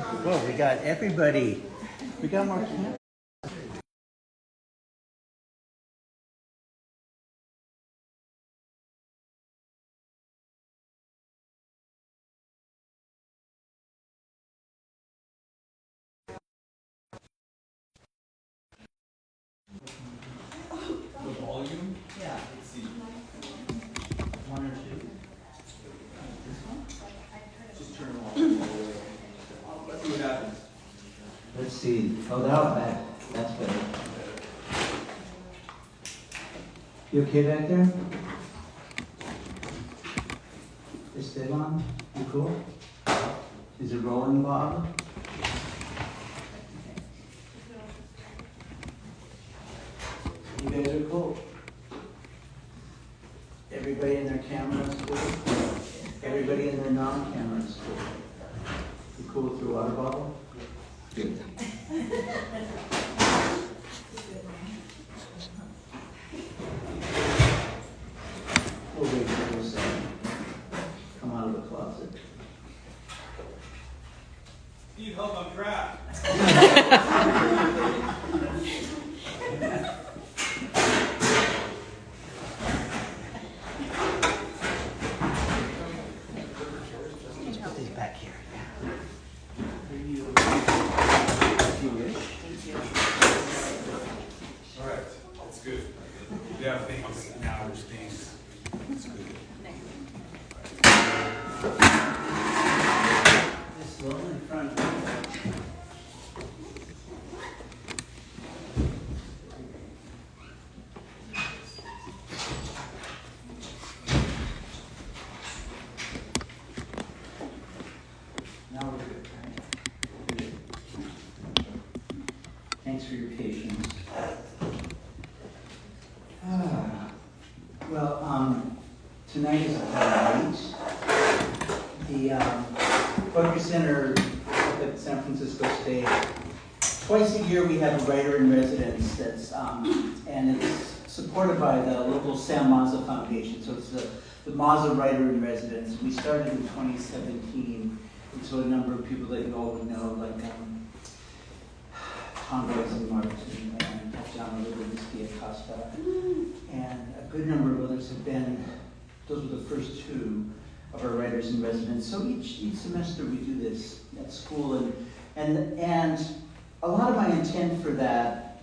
Whoa, we got everybody. We got more cameras. The volume? Yeah. Let's see. One or two. Just turn them off. Let's see what happens. Let's see. Oh, that's better. You okay back there? Is it on? You cool? Is it rolling, Bob? You guys are cool. Everybody in their cameras cool. Everybody in their non-cameras cool. You cool with your water bottle? Good. We'll wait for this come out of the closet. Need help, I'm trapped. Put these back here. All right, that's good. Yeah, thanks. Now there's things. That's good. This lonely front. Now we're good, right? Good. Thanks for your patience. Tonight is a highlight. The Poetry Center up at San Francisco State. Twice a year we have a writer in residence that's and it's supported by the local Sam Mazza Foundation. So it's the Mazza Writer in Residence. We started in 2017, and so a number of people that you all would know, like Tom and Martin and John Livinsky Acosta, and a good number of others have been. Those were the first two of our writers in residence. So each semester we do this at school, and a lot of my intent for that,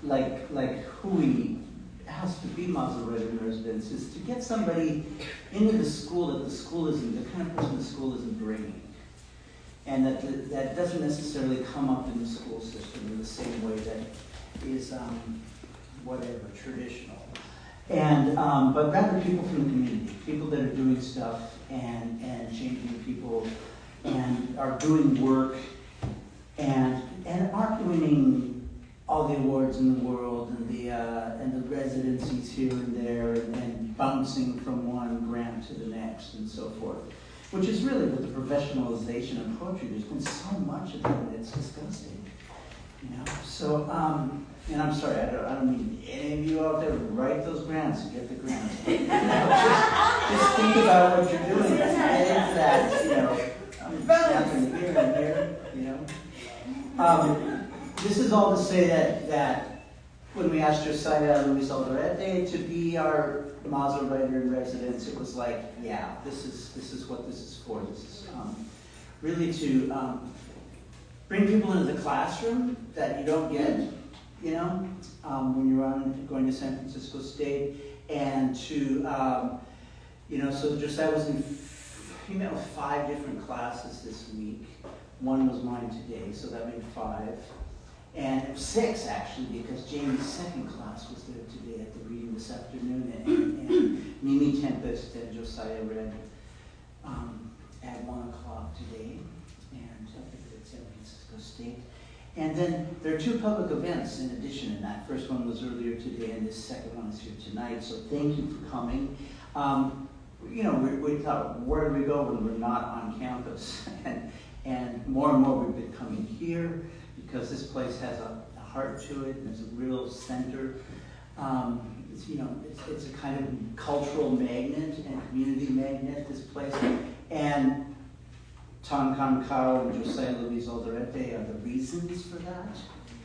like who we has to be Mazza Writer in Residence, is to get somebody into the school that the school isn't, the kind of person the school isn't bringing. And that doesn't necessarily come up in the school system in the same way that is, traditional. And, but rather people from the community, people that are doing stuff and changing people and are doing work and aren't winning all the awards in the world and the residencies here and there and bouncing from one grant to the next and so forth. Which is really with the professionalization of poetry. There's been so much of it, and it's disgusting, you know. So, and I'm sorry, I don't mean any of you out there write those grants and get the grants. But, you know, just think about what you're doing. Get into that, you know. I'm snapping here and here, you know. This is all to say that when we asked Josiah Luis Alderate to be our Mazza Writer in Residence, it was like, yeah, this is what this is for. This is really to bring people into the classroom that you don't get, you know, when you're going to San Francisco State, and to, you know, so Josiah was he met with 5 different classes this week. One was mine today, so that made 5. And 6 actually, because Jamie's second class was there today at the reading this afternoon, and Mimi Tempest and Josiah read at 1 o'clock today, and at San Francisco State. And then there are 2 public events in addition, and that first one was earlier today, and this second one is here tonight. So thank you for coming. You know, we thought, where do we go when we're not on campus? And more we've been coming here, because this place has a heart to it, and it's a real center. It's, you know, it's a kind of cultural magnet and community magnet, this place. And Tan Kan Kao and Josiah Luis Alderate are the reasons for that.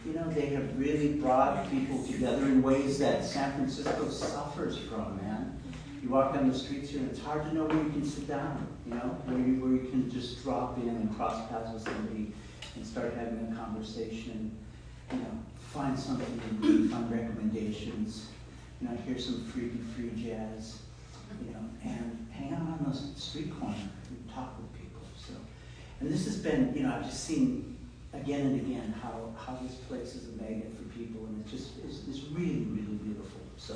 You know, they have really brought people together in ways that San Francisco suffers from, man. You walk down the streets here and it's hard to know where you can sit down, you know, where you can just drop in and cross paths with somebody and start having a conversation, you know, find something to read, find recommendations, you know, hear some free jazz, you know, and hang out on the street corner and talk with people. So, and this has been, you know, I've just seen again and again how this place is a magnet for people, and it's really, really beautiful. So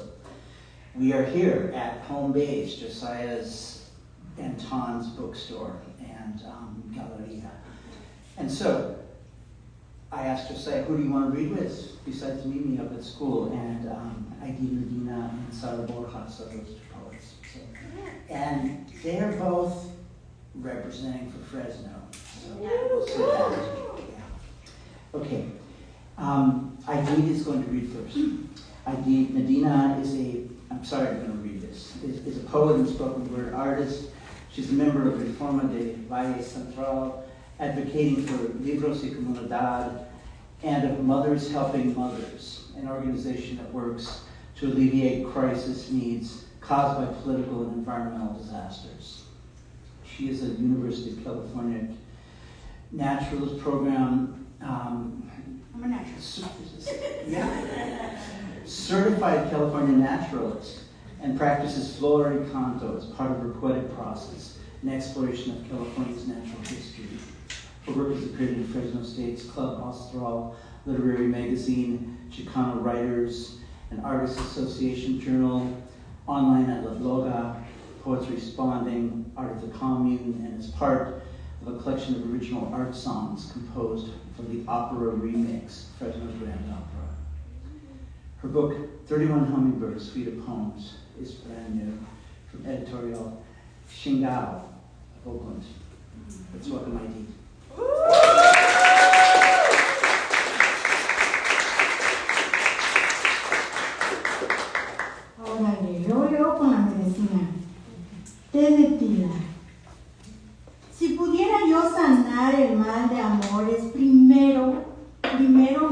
we are here at home base, Josiah's and Ton's bookstore and Galleria. And so I asked Josiah, who do you want to read with besides Mimi up at school? And I gave Medina and Sara Borjas are those two poets. So, and they're both representing for Fresno. So we'll see that. Yeah. Okay. Aidid is going to read first. Aidid Medina is I'm sorry I'm going to read this, is a poet and spoken word artist. She's a member of Reforma de Valle Central, advocating for Libros y Comunidad, and of Mothers Helping Mothers, an organization that works to alleviate crisis needs caused by political and environmental disasters. She is a University of California naturalist program. I'm a naturalist. Yeah. Certified California naturalist, and practices flora y canto as part of her poetic process, an exploration of California's natural history. Her work has appeared in Fresno State's Club Austral, Literary Magazine, Chicano Writers, and Artists Association Journal, online at La Bloga, Poets Responding, Art of the Commune, and as part of a collection of original art songs composed for the opera remix, Fresno's Grand Opera. Her book, 31 Hummingbirds, Suite of Poems, is brand new from editorial Xingao of Oakland. Let's welcome Aidid. Órale, yo con la medicina. Té de tila. Si pudiera yo sanar el mal de amores, primero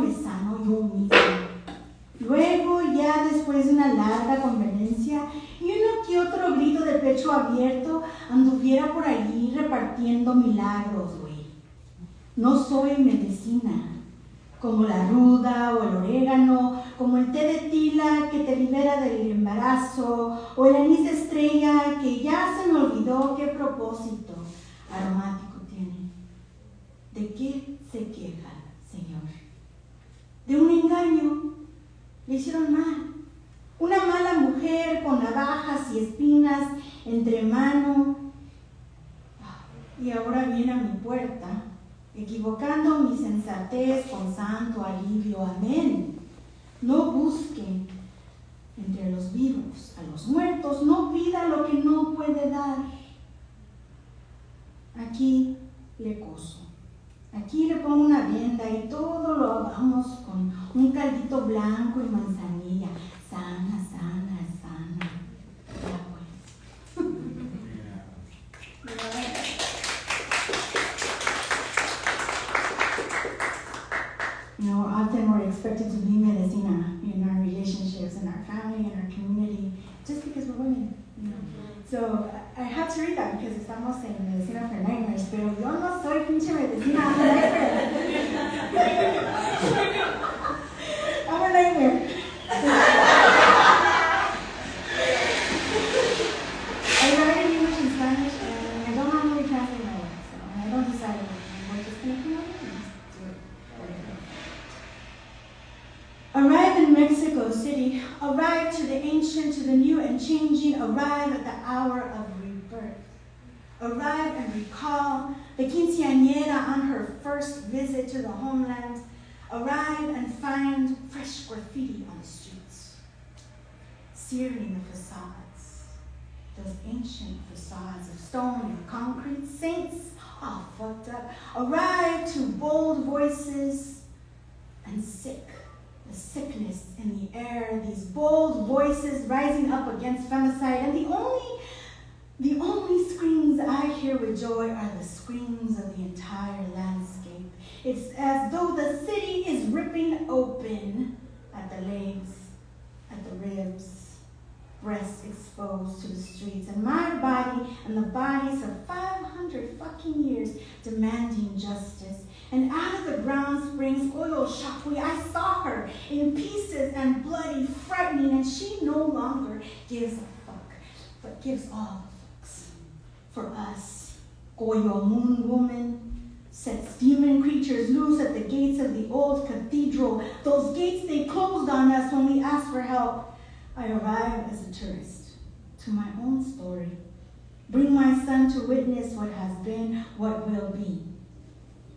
me sano yo mismo. Luego, ya después de una larga convivencia y uno que otro grito de pecho abierto, anduviera por allí repartiendo milagros, güey. No soy medicina, como la ruda o el orégano, como el té de tila que te libera del embarazo, o el anís estrella que ya se me olvidó qué propósito aromático tiene. ¿De qué se queja, Señor? De un engaño. Le hicieron mal. Una mala mujer con navajas y espinas entre mano. Y ahora viene a mi puerta, equivocando mi sensatez con santo alivio. Amén. No busquen entre los vivos a los muertos. No pida lo que no puede dar. Aquí le coso. Aquí le pongo una venda y todo lo hagamos con un caldito blanco y manzanilla. Sana. Ya pues. You know, often we're expected to be medicina in our relationships, in our family, in our community, just because we're women, you know. So I have to read that because estamos en Medicina for Nightmares, pero yo no soy pinche medicina, I'm a nightmare. I'm a nightmare. I write in English and Spanish, and I don't normally translate my work, so I don't decide what we're just going to come up with. Arrive in Mexico City, arrive to the ancient, to the new and changing, arrive at the hour of rebirth. Arrive and recall the quinceañera on her first visit to the homeland. Arrive and find fresh graffiti on the streets, searing the facades, those ancient facades of stone and concrete, saints all fucked up. Arrive to bold voices and sick. The sickness in the air, these bold voices rising up against femicide, and the The only screams I hear with joy are the screams of the entire landscape. It's as though the city is ripping open at the legs, at the ribs, breasts exposed to the streets, and my body and the bodies of 500 fucking years demanding justice. And out of the ground springs Oyo Shakwi. I saw her in pieces and bloody, frightening, and she no longer gives a fuck, but gives all the fucks. For us, Goyo Moon Woman sets demon creatures loose at the gates of the old cathedral. Those gates they closed on us when we asked for help. I arrive as a tourist to my own story. Bring my son to witness what has been, what will be.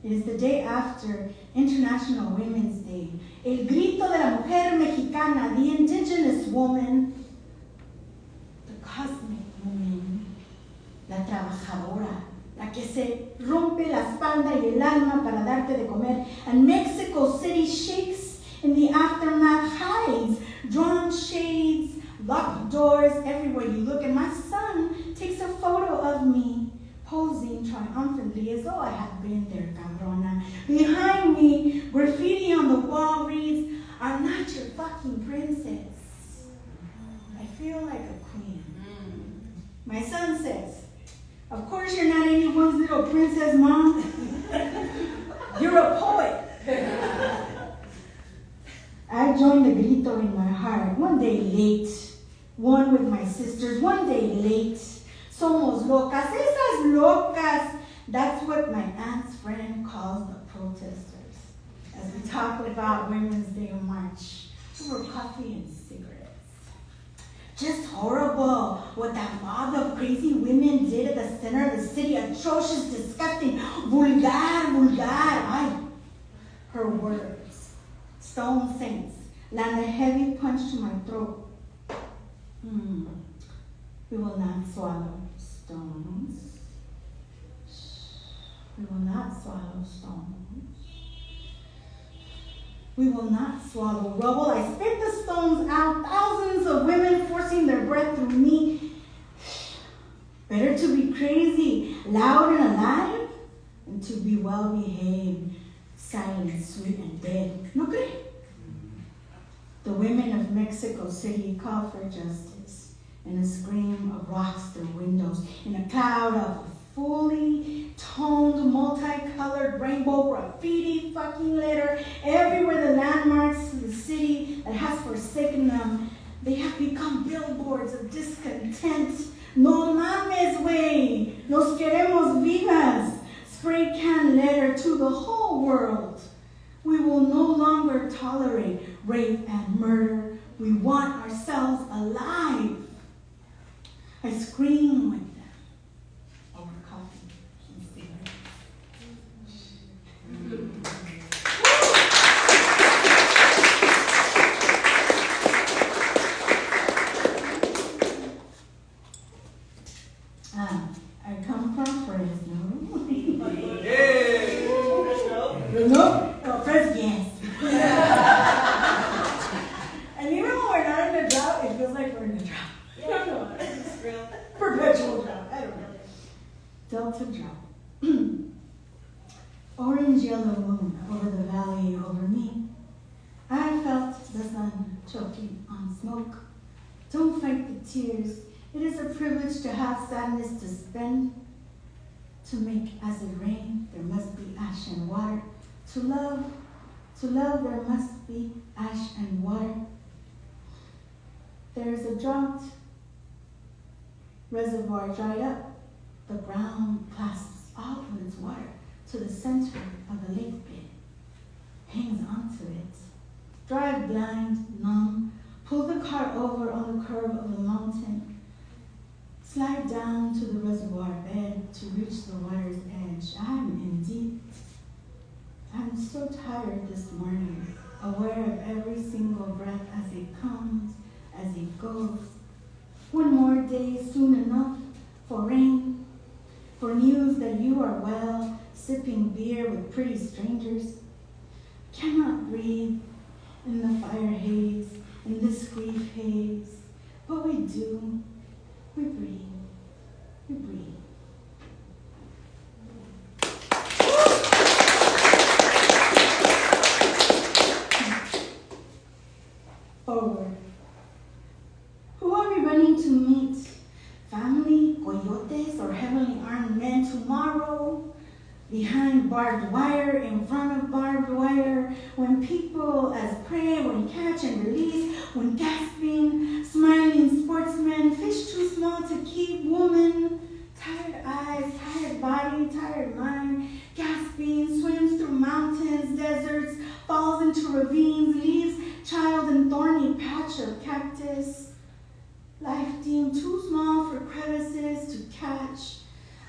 It is the day after International Women's Day. El grito de la mujer mexicana, the indigenous woman, the cosmic woman, la trabajadora, la que se rompe la espalda y el alma para darte de comer. And Mexico City shakes in the aftermath, hides, drawn shades, locked doors everywhere you look. And my son takes a photo of me, posing triumphantly as though I had been there, cabrona. Behind me, graffiti on the wall reads, "I'm not your fucking princess." I feel like a queen. My son says, "Of course you're not anyone's little princess, Mom. You're a poet." I joined the grito in my heart. One day late, one with my sisters, one day late. Somos locas, esas locas. That's what my aunt's friend calls the protesters. As we talk about Women's Day March over coffee and cigarettes. Just horrible what that mob of crazy women did at the center of the city. Atrocious, disgusting, vulgar. Her words, stone saints, land a heavy punch to my throat. We will not swallow stones. We will not swallow stones. We will not swallow rubble. I spit the stones out, thousands of women forcing their breath through me. Better to be crazy, loud and alive, than to be well-behaved, silent, sweet, and dead. No cree? The women of Mexico City call for justice in a scream of rocks through windows, in a cloud of fully toned, multicolored rainbow graffiti fucking litter everywhere. The landmarks to the city that has forsaken them, they have become billboards of discontent. No mames, wey, nos queremos vivas. Spray can letter to the whole world. We will no longer tolerate rape and murder. We want ourselves alive. I scream with them over coffee and cigarettes. I come from Fresno. No, Fresno, yes. And even when we're not in a drought, it feels like we're in a drought. I don't know. It's real. Perpetual drought. I don't know. Delta drought. Orange yellow moon over the valley over me. I felt the sun choking on smoke. Don't fight the tears. It is a privilege to have sadness to spend. To make acid rain, there must be ash and water. To love, there must be ash and water. There is a drought. Reservoir dried up. The ground clasps all of its water to the center of the lake bed. Hangs onto it. Drive blind, numb. Pull the cart over on the curve of the mountain. Slide down to the reservoir bed to reach the water's edge. I'm in deep. I'm so tired this morning, aware of every single breath as it comes, as it goes. One more day soon enough for rain, for news that you are well, sipping beer with pretty strangers. Cannot breathe in the fire haze, in this grief haze, but we do. We breathe. You breathe. Forward. Who are we running to meet? Family, coyotes, or heavenly armed men tomorrow? Behind barbed wire, in front of barbed wire, when people as prey, when catch and release, when gasping, smiling sportsmen, fish too small to keep, woman, tired eyes, tired body, tired mind, gasping, swims through mountains, deserts, falls into ravines, leaves child in thorny patch of cactus, life deemed too small for crevices to catch.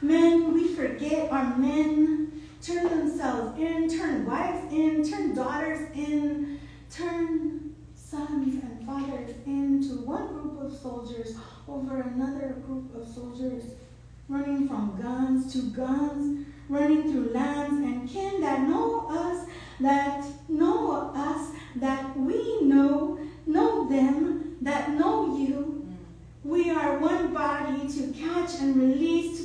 Men, we forget our men, turn themselves in, turn wives in, turn daughters in, turn sons and fathers into one group of soldiers over another group of soldiers, running from guns to guns, running through lands and kin that know us, that we know them, that know you. We are one body to catch and release,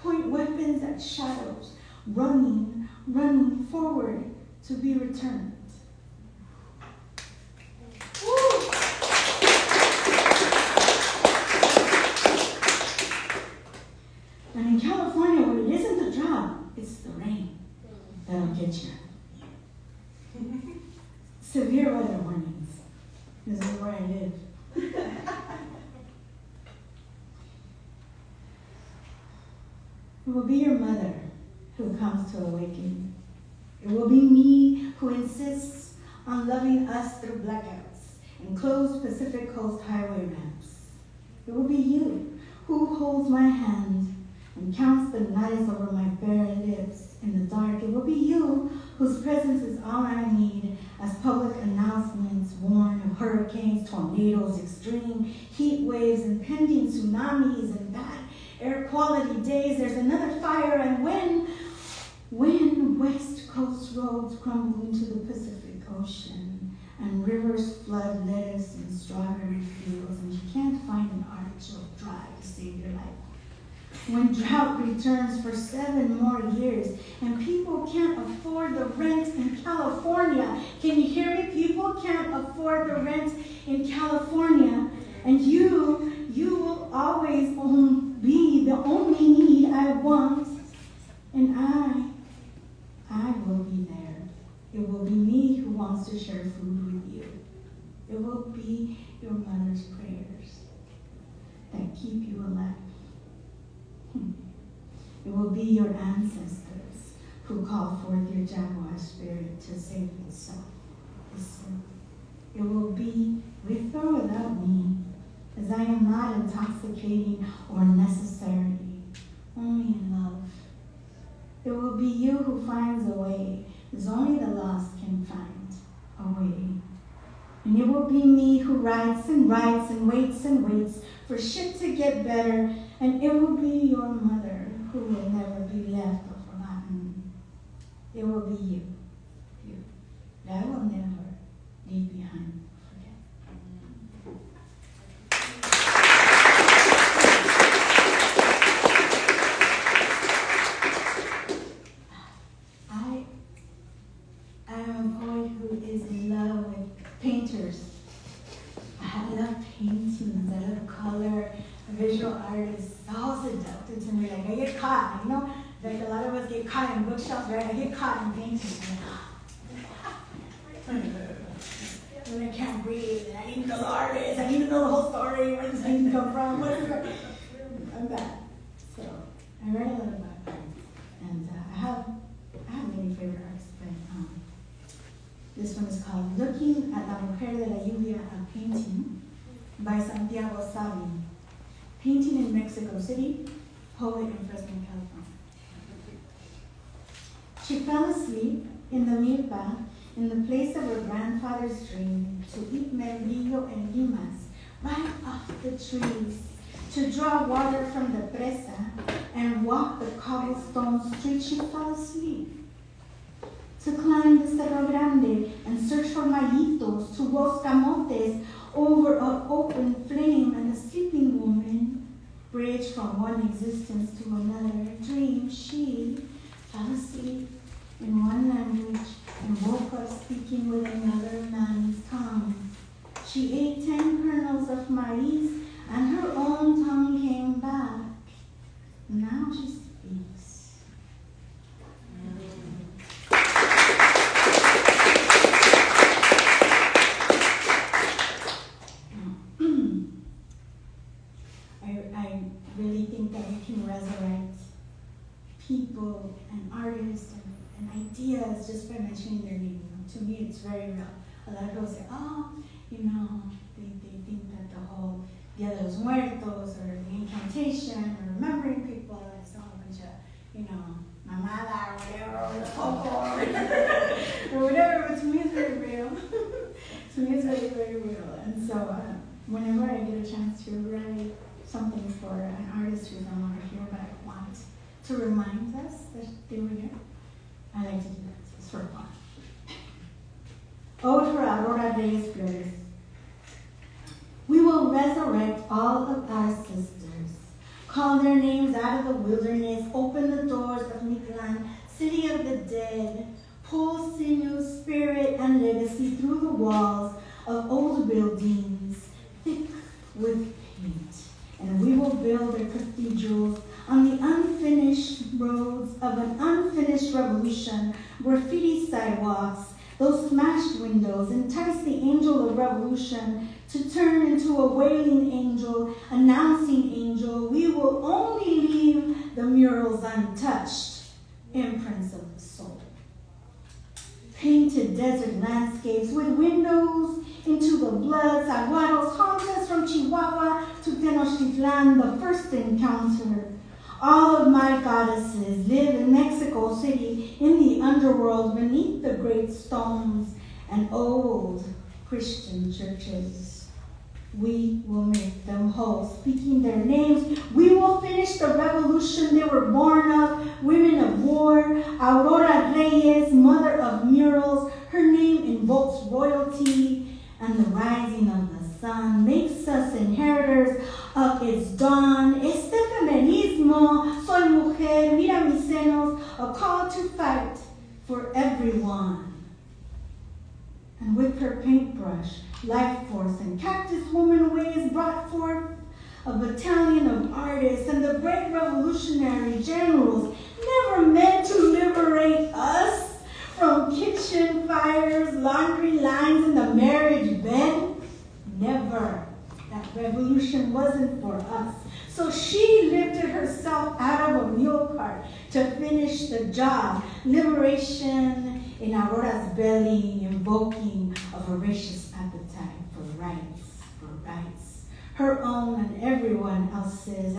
point weapons at shadows, running forward to be returned. Woo! And in California, what it isn't the drought, it's the rain that'll get you. Severe weather warnings. This is where I live. It will be your mother who comes to awaken. It will be me who insists on loving us through blackouts and closed Pacific Coast highway ramps. It will be you who holds my hand and counts the nights over my bare lips in the dark. It will be you whose presence is all I need as public announcements warn of hurricanes, tornadoes, extreme heat waves, impending tsunamis, and bad air quality days. There's another fire, and when West Coast roads crumble into the Pacific Ocean and rivers flood lettuce and strawberry fields, and you can't find an artichoke dry to save your life. When drought returns for 7 more years and people can't afford the rent in California. Can you hear me? People can't afford the rent in California. And you will always be the only need I want. And I will be there. It will be me who wants to share food with you. It will be your mother's prayers that keep you alive. It will be your ancestors who call forth your jaguar spirit to save itself. It will be with or without me, as I am not intoxicating or necessary, only in love. It will be you who finds a way, as only the lost can find a way. And it will be me who writes and writes and waits for shit to get better. And it will be your mother who will never be left or forgotten. It will be you that I will never leave behind or forget. I am a poet who is in love with painters. I love paintings, I love color. Visual art is so seductive to me. Like, I get caught, you know? Like, a lot of us get caught in bookshelves, right? I get caught in paintings. When I can't breathe, and I need to know the artist, I need to know the whole story, where this painting come from, whatever. I'm bad. So, I write a lot about art. And I have many favorite artists, but this one is called Looking at La Mujer de la Lluvia, a painting by Santiago Savi. Painting in Mexico City, poet in Fresno, California. She fell asleep in the milpa in the place of her grandfather's dream to eat membrillo and limas right off the trees, to draw water from the presa and walk the cobblestone street. She fell asleep. To climb the Cerro Grande and search for mayitos, to roast camotes over an open flame, and the sleeping woman bridge from one existence to another. Dream she fell asleep in one language and woke up speaking with another man's tongue. She ate 10 kernels of maize and her own tongue came back. Now she speaks. I really think that we can resurrect people and artists and ideas just by mentioning their name. To me, it's very real. A lot of people say, oh, they think that the whole Dia de los Muertos or the incantation or remembering people is all a bunch of, mamada or whatever, or the Pocho or whatever, but to me it's very real. To me it's very, very real. And so whenever I get a chance to write something for an artist who's no longer here, but I want to remind us that they were here, I like to do that. It's for fun. Ode for Aurora Reyes Flores. We will resurrect all of our sisters, call their names out of the wilderness, open the doors of Mictlan, city of the dead, pull sinew, spirit, and legacy through the walls of old buildings, thick with paint. And we will build their cathedrals on the unfinished roads of an unfinished revolution, graffiti sidewalks, those smashed windows, entice the angel of revolution to turn into a wailing angel, announcing angel. We will only leave the murals untouched, imprints of the soul. Painted desert landscapes with windows into the blood, saguaros haunt us from Chihuahua to Tenochtitlan, the first encounter. All of my goddesses live in Mexico City, in the underworld, beneath the great stones and old Christian churches. We will make them whole, speaking their names. We will finish the revolution they were born of, women of war, Aurora Reyes, mother of murals. Her name invokes royalty, and the rising of the sun makes us inheritors of its dawn. Este feminismo, soy mujer, mira mis senos, a call to fight for everyone. And with her paintbrush, life force, and cactus woman ways brought forth a battalion of artists, and the great revolutionary generals never meant to liberate us from kitchen fires, laundry lines, and the marriage bed. Never. That revolution wasn't for us. So she lifted herself out of a mule cart to finish the job. Liberation in Aurora's belly, invoking a voracious appetite for rights. Her own and everyone else's.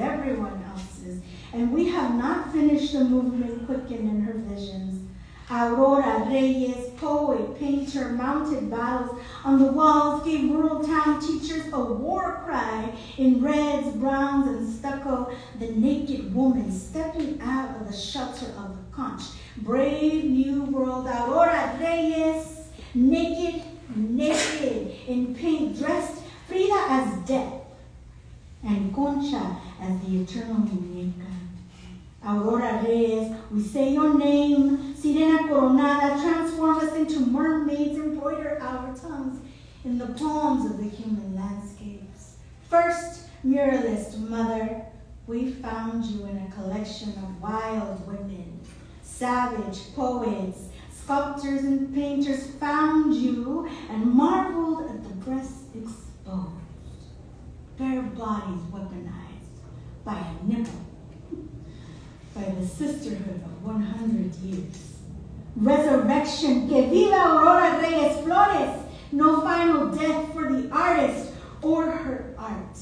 And we have not finished the movement quickened in her visions. Aurora Reyes, poet, painter, mounted battles on the walls, gave rural town teachers a war cry in reds, browns, and stucco. The naked woman stepping out of the shelter of the conch. Brave new world, Aurora Reyes, naked, in paint, dressed Frida as death, and Concha as the eternal muñeca. Aurora Reyes, we say your name. Sirena Coronada, transform us into mermaids, embroider our tongues in the poems of the human landscapes. First muralist mother, we found you in a collection of wild women, savage poets, sculptors and painters found you and marveled at the breasts exposed, bare bodies weaponized by a nipple, by the sisterhood of 100 years. Resurrection, que viva Aurora Reyes Flores, no final death for the artist or her art.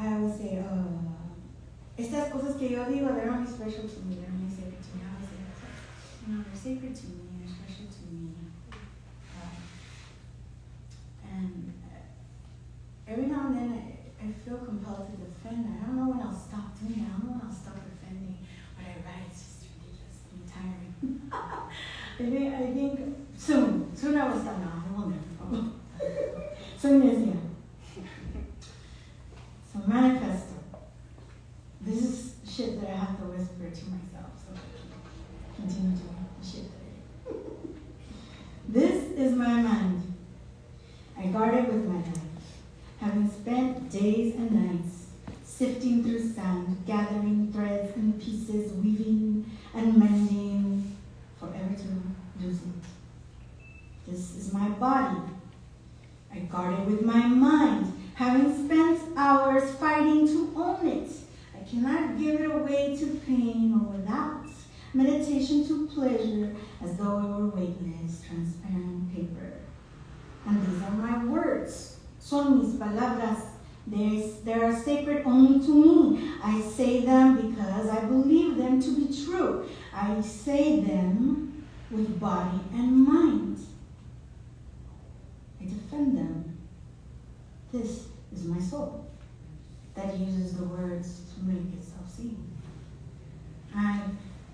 I always say, estas cosas que yo digo, they're only special to me, they're only sacred to me. I always say that. sacred to me and special to me. And every now and then I feel compelled to defend. I don't know when I'll stop doing that. I don't know when I'll stop defending what I write. It's just ridiculously tiring. I think soon I will stop. No, I will never. Soon is here. So manifesto. This is shit that I have to whisper to myself so I can continue doing the shit that I do. This is my mind. I guard it with my life, having spent days and nights sifting through sand, gathering threads and pieces, weaving and mending, forever to lose it. This is my body. I guard it with my mind, having spent hours fighting to own it. I cannot give it away to pain or without meditation to pleasure, as though it were weightless, transparent paper. And these are my words. Son mis palabras. They are sacred only to me. I say them because I believe them to be true. I say them with body and mind. I defend them. This is my soul that uses the words to make itself seen. I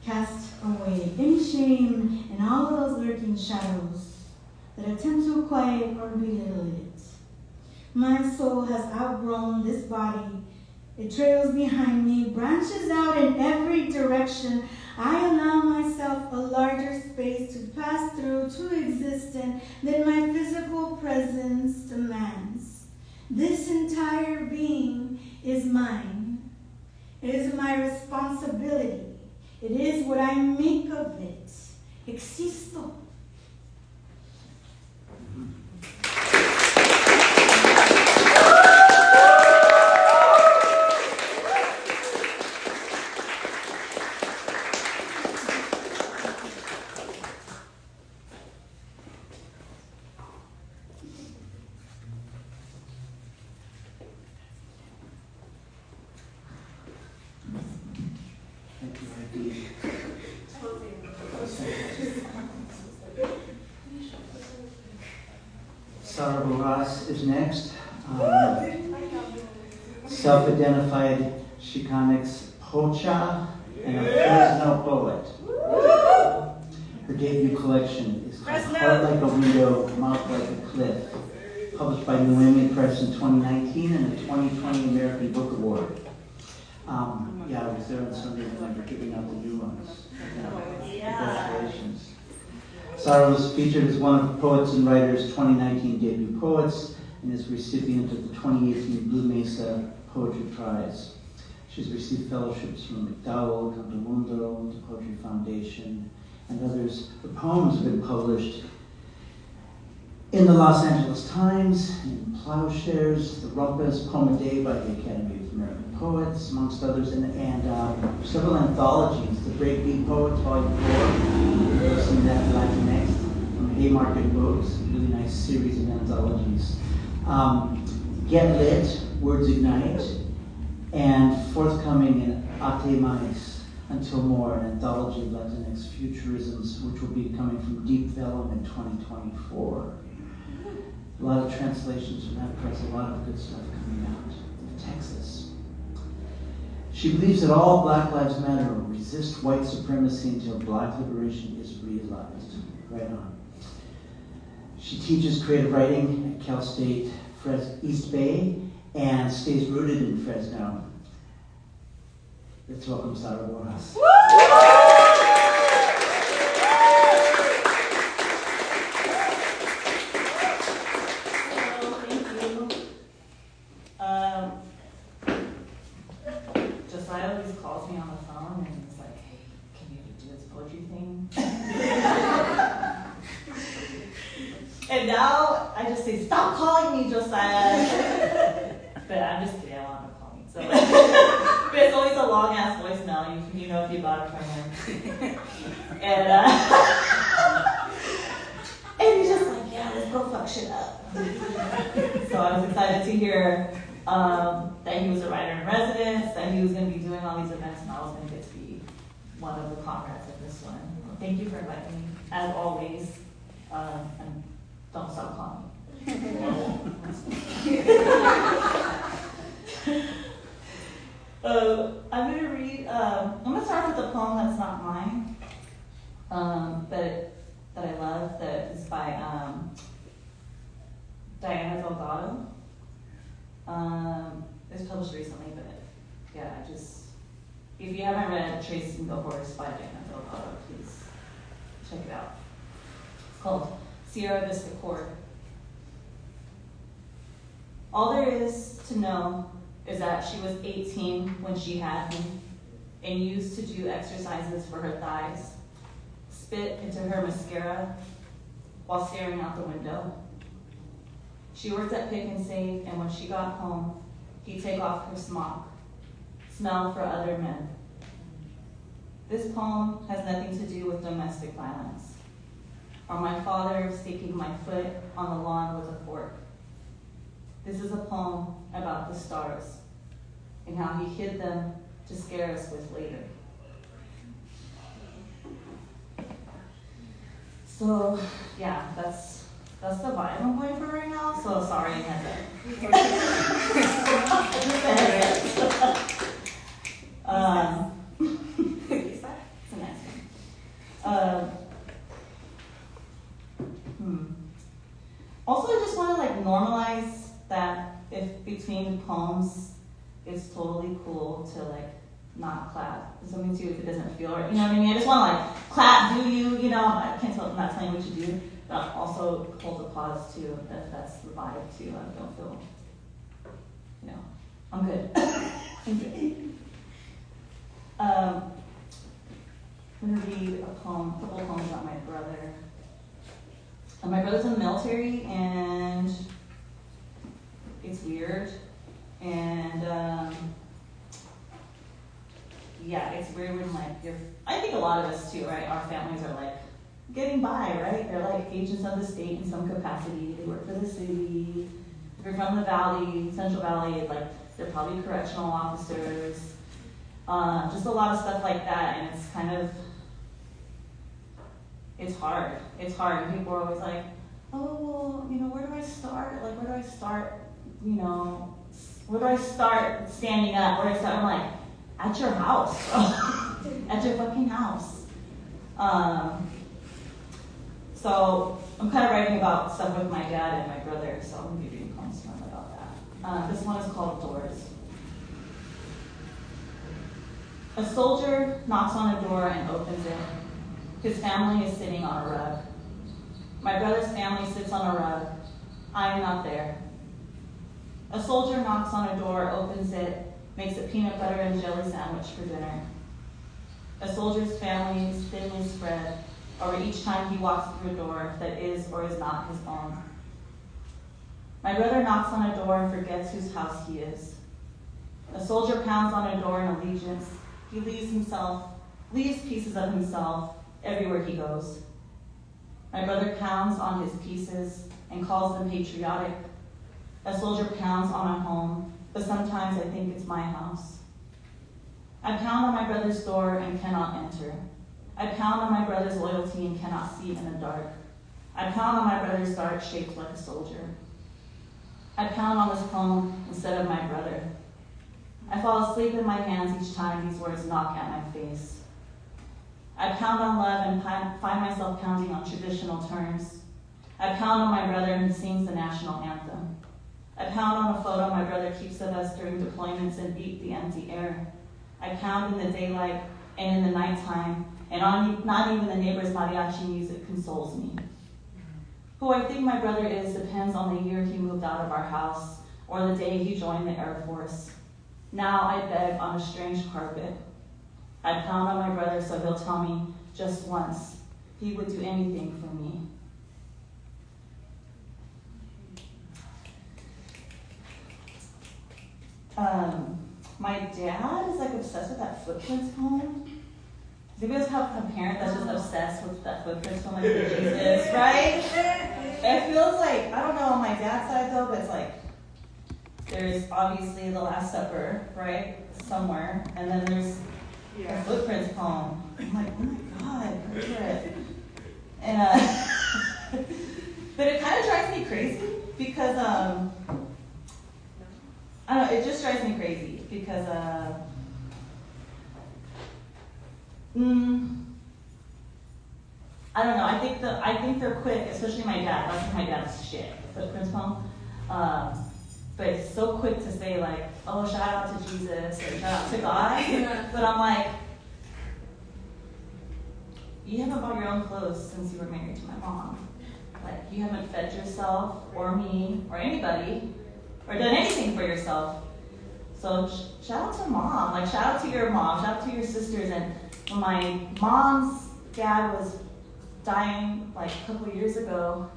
cast away any shame and all of those lurking shadows that attempt to quiet or belittle it. My soul has outgrown this body. It trails behind me, branches out in every direction. I allow myself a larger space to pass through to existence than my physical presence demands. This entire being is mine. It is my responsibility. It is what I make of it. Existo. Is next. Self-identified Chicanx Pocha and a Fresno poet. Her debut collection is called Heart Like a Window, Mouth Like a Cliff, published by New England Press in 2019 and the 2020 American Book Award. I was there on Sunday when they were giving out the new ones. Congratulations. Sarah was featured as one of Poets and Writers' 2019 debut poets and is recipient of the 2018 Blue Mesa Poetry Prize. She's received fellowships from McDowell, Cantamundo, the Poetry Foundation, and others. Her poems have been published in the Los Angeles Times, in Plowshares, the Rumpus Poem a Day by the Academy of American Poets, amongst others, and several anthologies, the Breakbeat Poets, Volume 4, you've seen that Latinx, from Haymarket Books, really nice series of anthologies. Get Lit, Words Ignite, and forthcoming in Ate Mais, Until More, an anthology of Latinx futurisms, which will be coming from Deep Vellum in 2024. A lot of translations from that press, a lot of good stuff coming out of Texas. She believes that all Black Lives Matter will resist white supremacy until Black liberation is realized. Right on. She teaches creative writing at Cal State East Bay and stays rooted in Fresno. Let's welcome Sarah Borjas. Josiah always calls me on the phone and he's like, "Hey, can you do this poetry thing?" And now I just say, "Stop calling me, Josiah." But I'm just kidding, I want him to call me. So, but it's always a long ass voicemail. You know if you bought it from him. And and he's just like, "Yeah, let's go fuck shit up." So I was excited to hear that he was a writer in residence, that he was going to be doing all these events, and I was going to get to be one of the comrades in this one. Thank you for inviting me, as always, and don't stop calling me. I'm gonna start with a poem that's not mine, but that I love, that is by Diana Delgado. It was published recently, but yeah, if you haven't read Tracing the Horse by Diana Delgado, please check it out. It's called Sierra Vista Court. All there is to know is that she was 18 when she had me and used to do exercises for her thighs, spit into her mascara while staring out the window. She worked at Pick and Save, and when she got home, he'd take off her smock, smell for other men. This poem has nothing to do with domestic violence, or my father sticking my foot on the lawn with a fork. This is a poem about the stars and how he hid them to scare us with later. So, yeah, that's the vibe I'm going for right now, so sorry I had that. It's a nice one. Also, I just want to normalize that if between poems, it's totally cool to not clap. Something too if it doesn't feel right. You know what I mean? I just want to clap, do you? I can't tell. I'm not telling you what to do, but also hold the pause too if that's the vibe too. I don't feel. I'm good. I'm good. I'm gonna read a couple poems about my brother. My brother's in the military, and it's weird, and it's weird when I think a lot of us too, right? Our families are getting by, right? They're agents of the state in some capacity. They work for the city. If you're from the Valley, Central Valley, they're probably correctional officers. Just a lot of stuff like that, and it's kind of, it's hard. It's hard, and people are always like, oh, well, where do I start? Where do I start, where do I start standing up? Where do I start? I'm like, at your house, bro. At your fucking house. So I'm kind of writing about stuff with my dad and my brother, so I'm going to be reading poems to them about that. This one is called Doors. A soldier knocks on a door and opens it. His family is sitting on a rug. My brother's family sits on a rug. I am not there. A soldier knocks on a door, opens it, makes a peanut butter and jelly sandwich for dinner. A soldier's family is thinly spread over each time he walks through a door that is or is not his own. My brother knocks on a door and forgets whose house he is. A soldier pounds on a door in allegiance. He leaves pieces of himself everywhere he goes. My brother pounds on his pieces and calls them patriotic. A soldier pounds on a home, but sometimes I think it's my house. I pound on my brother's door and cannot enter. I pound on my brother's loyalty and cannot see in the dark. I pound on my brother's dart shaped like a soldier. I pound on this poem instead of my brother. I fall asleep in my hands each time these words knock at my face. I pound on love and find myself pounding on traditional terms. I pound on my brother and he sings the national anthem. I pound on a photo my brother keeps of us during deployments and beat the empty air. I pound in the daylight and in the nighttime, and not even the neighbor's mariachi music consoles me. Who I think my brother is depends on the year he moved out of our house or the day he joined the Air Force. Now I beg on a strange carpet. I pound on my brother so he'll tell me just once he would do anything for me. My dad is obsessed with that Footprints poem. Do you guys have a parent that's just obsessed with that Footprints poem, Jesus, right? It feels I don't know on my dad's side though, but it's there's obviously the Last Supper, right? Somewhere. And then there's the Footprints poem. I'm like, oh my God, footprint. And but it kind of drives me crazy because I don't know, it just drives me crazy because I don't know. I think they're quick, especially my dad. That's my dad's shit. Footprints poem. But it's so quick to say like, oh, shout out to Jesus or shout out to God. But I'm like, you haven't bought your own clothes since you were married to my mom. Like, you haven't fed yourself or me or anybody or done anything for yourself. So shout out to mom. Like, shout out to your mom. Shout out to your sisters. And when my mom's dad was dying like a couple years ago,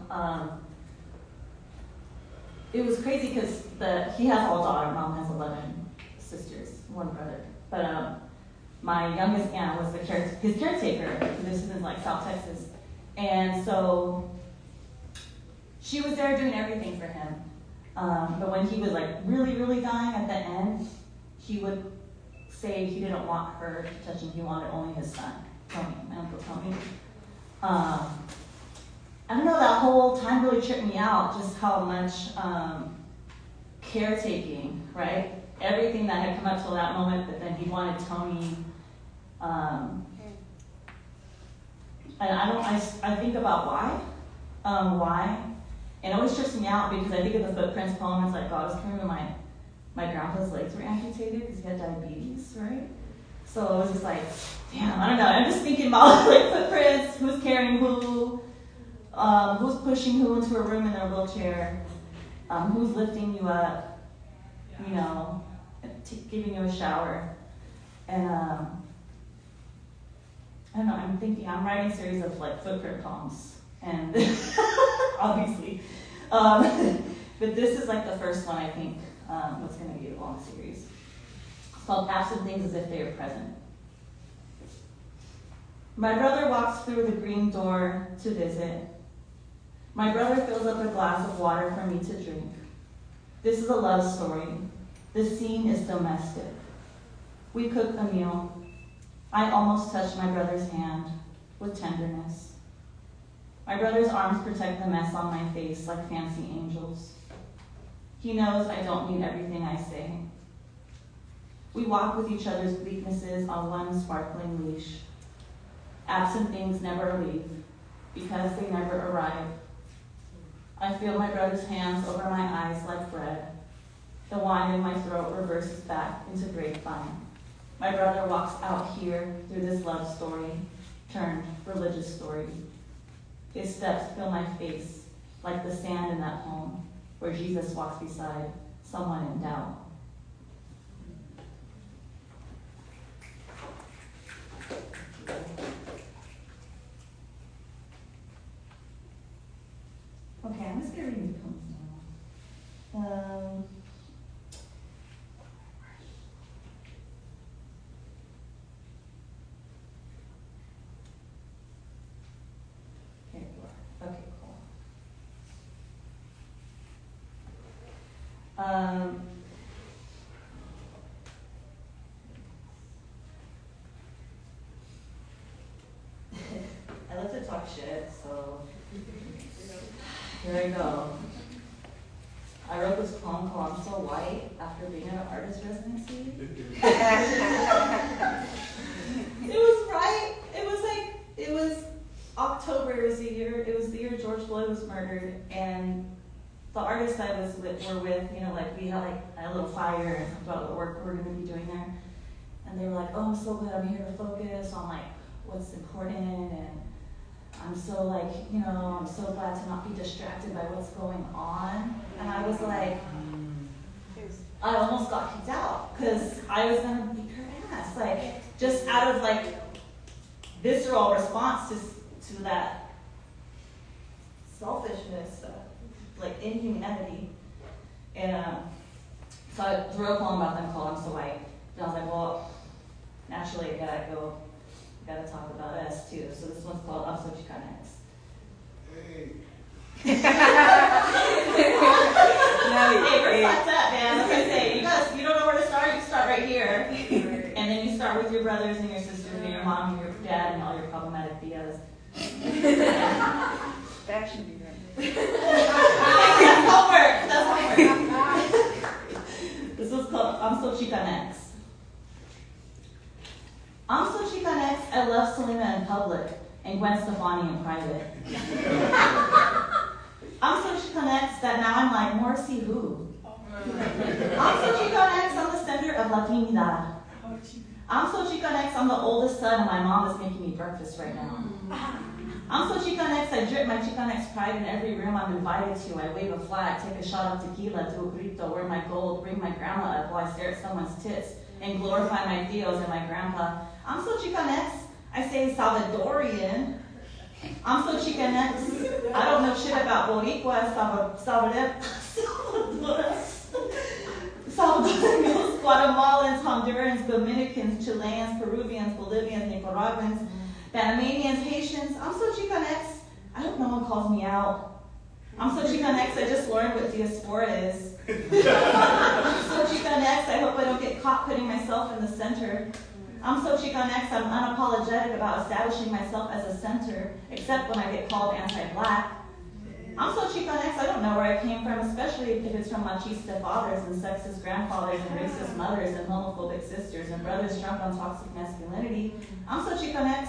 it was crazy because he has all daughters. Mom has 11 sisters, one brother. But my youngest aunt was his caretaker. This is in like South Texas. And so she was there doing everything for him. But when he was like really, really dying at the end, he would say he didn't want her to touch him. He wanted only his son, Tony, my uncle Tony. I don't know, that whole time really tripped me out, just how much caretaking, right? Everything that had come up till that moment, but then he wanted Tony. And I think about why. And it always trips me out because I think of the Footprints poem, it's like God was coming when my grandpa's legs were amputated because he had diabetes, right? So it was just like, damn, I don't know. I'm just thinking about like footprints, who's carrying who, who's pushing who into a room in their wheelchair, who's lifting you up, you know, giving you a shower. And I don't know, I'm writing a series of like footprint poems, and obviously. But this is like the first one, I think, what's going to be a long series. It's called Absent Things as If They Are Present. My brother walks through the green door to visit. My brother fills up a glass of water for me to drink. This is a love story. The scene is domestic. We cook a meal. I almost touch my brother's hand with tenderness. My brother's arms protect the mess on my face like fancy angels. He knows I don't mean everything I say. We walk with each other's weaknesses on one sparkling leash. Absent things never leave because they never arrive. I feel my brother's hands over my eyes like bread. The wine in my throat reverses back into grapevine. My brother walks out here through this love story, turned religious story. His steps fill my face like the sand in that home where Jesus walks beside someone in doubt. Okay, I'm just gonna read these poems now. Here you are. Okay, cool. I love to talk shit, so here I go. I wrote this poem called I'm So White after being at an artist residency. It was October, it was the year George Floyd was murdered, and the artists I was were with, you know, like we had like a little fire and talked about the work we're gonna be doing there. And they were like, oh, I'm so glad I'm here to focus on like what's important, and I'm so like, you know, I'm so glad to not be distracted by what's going on. And I was like, I almost got kicked out because I was gonna beat her ass, like just out of like visceral response to that selfishness, like inhumanity. And so I wrote a poem about them called I'm So White. And I was like, well, naturally I gotta talk about us too. So this one's called I'm So Chicanx. Hey. Hey, we're fucked up, man. Like I say, you don't know where to start, you start right here. And then you start with your your brothers and your sisters and your mom and your dad and all your problematic tias. That should be right. That's homework. That's homework. This was called I'm So Chicanx. I'm so Chicanx, I love Selena in public and Gwen Stefani in private. I'm so Chicanx that now I'm like, Morrissey who? I'm so Chicanx, I'm the center of Latinidad. I'm so Chicanx, I'm the oldest son and my mom is making me breakfast right now. I'm so Chicanx, I drip my Chicanx pride in every room I'm invited to. I wave a flag, take a shot of tequila, do a grito, wear my gold, bring my grandma up while I stare at someone's tits and glorify my tios and my grandpa. I'm so Chicanx, I say Salvadorian. I'm so Chicanx, I don't know shit about Boricua, Salvadorians, Guatemalans, Hondurans, Dominicans, Chileans, Peruvians, Bolivians, Nicaraguans, Panamanians, Haitians. I'm so Chicanx, I hope no one calls me out. I'm so Chicanx, I just learned what diaspora is. I'm so Chicanx, I hope I don't get caught putting myself in the center. I'm so Chicanx, I'm unapologetic about establishing myself as a center, except when I get called anti-black. I'm so Chicanx, I don't know where I came from, especially if it's from machista fathers and sexist grandfathers and racist mothers and homophobic sisters and brothers drunk on toxic masculinity. I'm so Chicanx,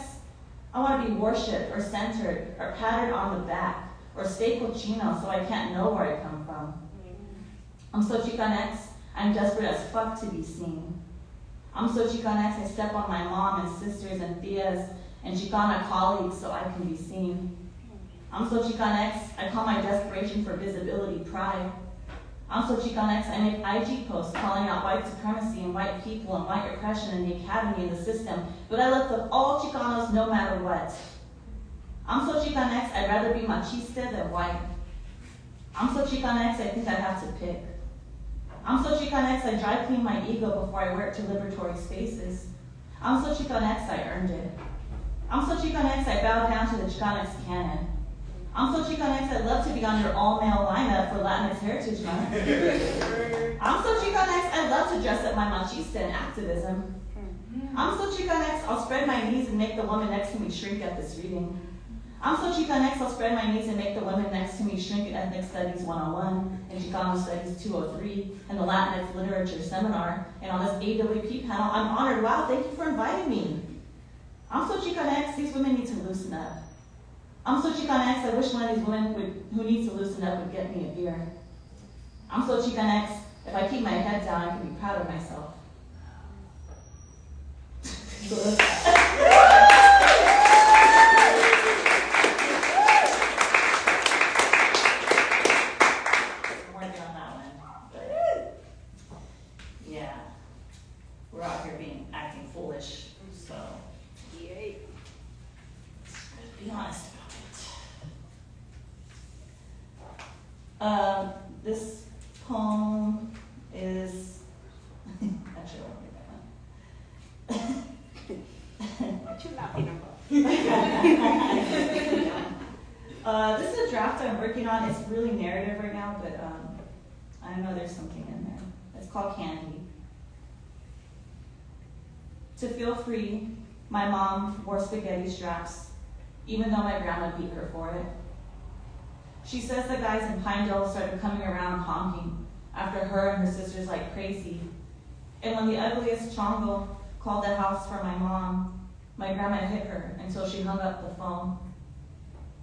I want to be worshipped or centered or patted on the back or stay cochino so I can't know where I come from. I'm so Chicanx, I'm desperate as fuck to be seen. I'm so Chicanx, I step on my mom and sisters and tias and Chicana colleagues so I can be seen. I'm so Chicanx, I call my desperation for visibility pride. I'm so Chicanx, I make IG posts calling out white supremacy and white people and white oppression in the academy and the system, but I lift up all Chicanos no matter what. I'm so Chicanx, I'd rather be machista than white. I'm so Chicanx, I think I have to pick. I'm so Chicanx, I dry clean my ego before I wear it to liberatory spaces. I'm so Chicanx, I earned it. I'm so Chicanx, I bow down to the Chicanx canon. I'm so Chicanx, I'd love to be on your all-male lineup for Latinx Heritage Month. I'm so Chicanx, I'd love to dress up my machista in activism. I'm so Chicanx, I'll spread my knees and make the woman next to me shrink at this reading. I'm so Chicanx, I'll spread my knees and make the woman next to me shrink at Ethnic Studies 101 and Chicano Studies 203 and the Latinx Literature Seminar. And on this AWP panel, I'm honored. Wow, thank you for inviting me. I'm so Chicanx, these women need to loosen up. I'm so Chicanx, I wish one of these women who needs to loosen up would get me a beer. I'm so Chicanx, if I keep my head down, I can be proud of myself. I'm working on that one. Yeah. We're out here acting foolish, so Yay. be honest. This poem is, actually I won't read that one. What you laughing about? This is a draft I'm working on. It's really narrative right now, but I know there's something in there. It's called Candy. To feel free, my mom wore spaghetti straps, even though my grandma beat her for it. She says the guys in Pinedale started coming around honking after her and her sisters like crazy. And when the ugliest chongo called the house for my mom, my grandma hit her until she hung up the phone.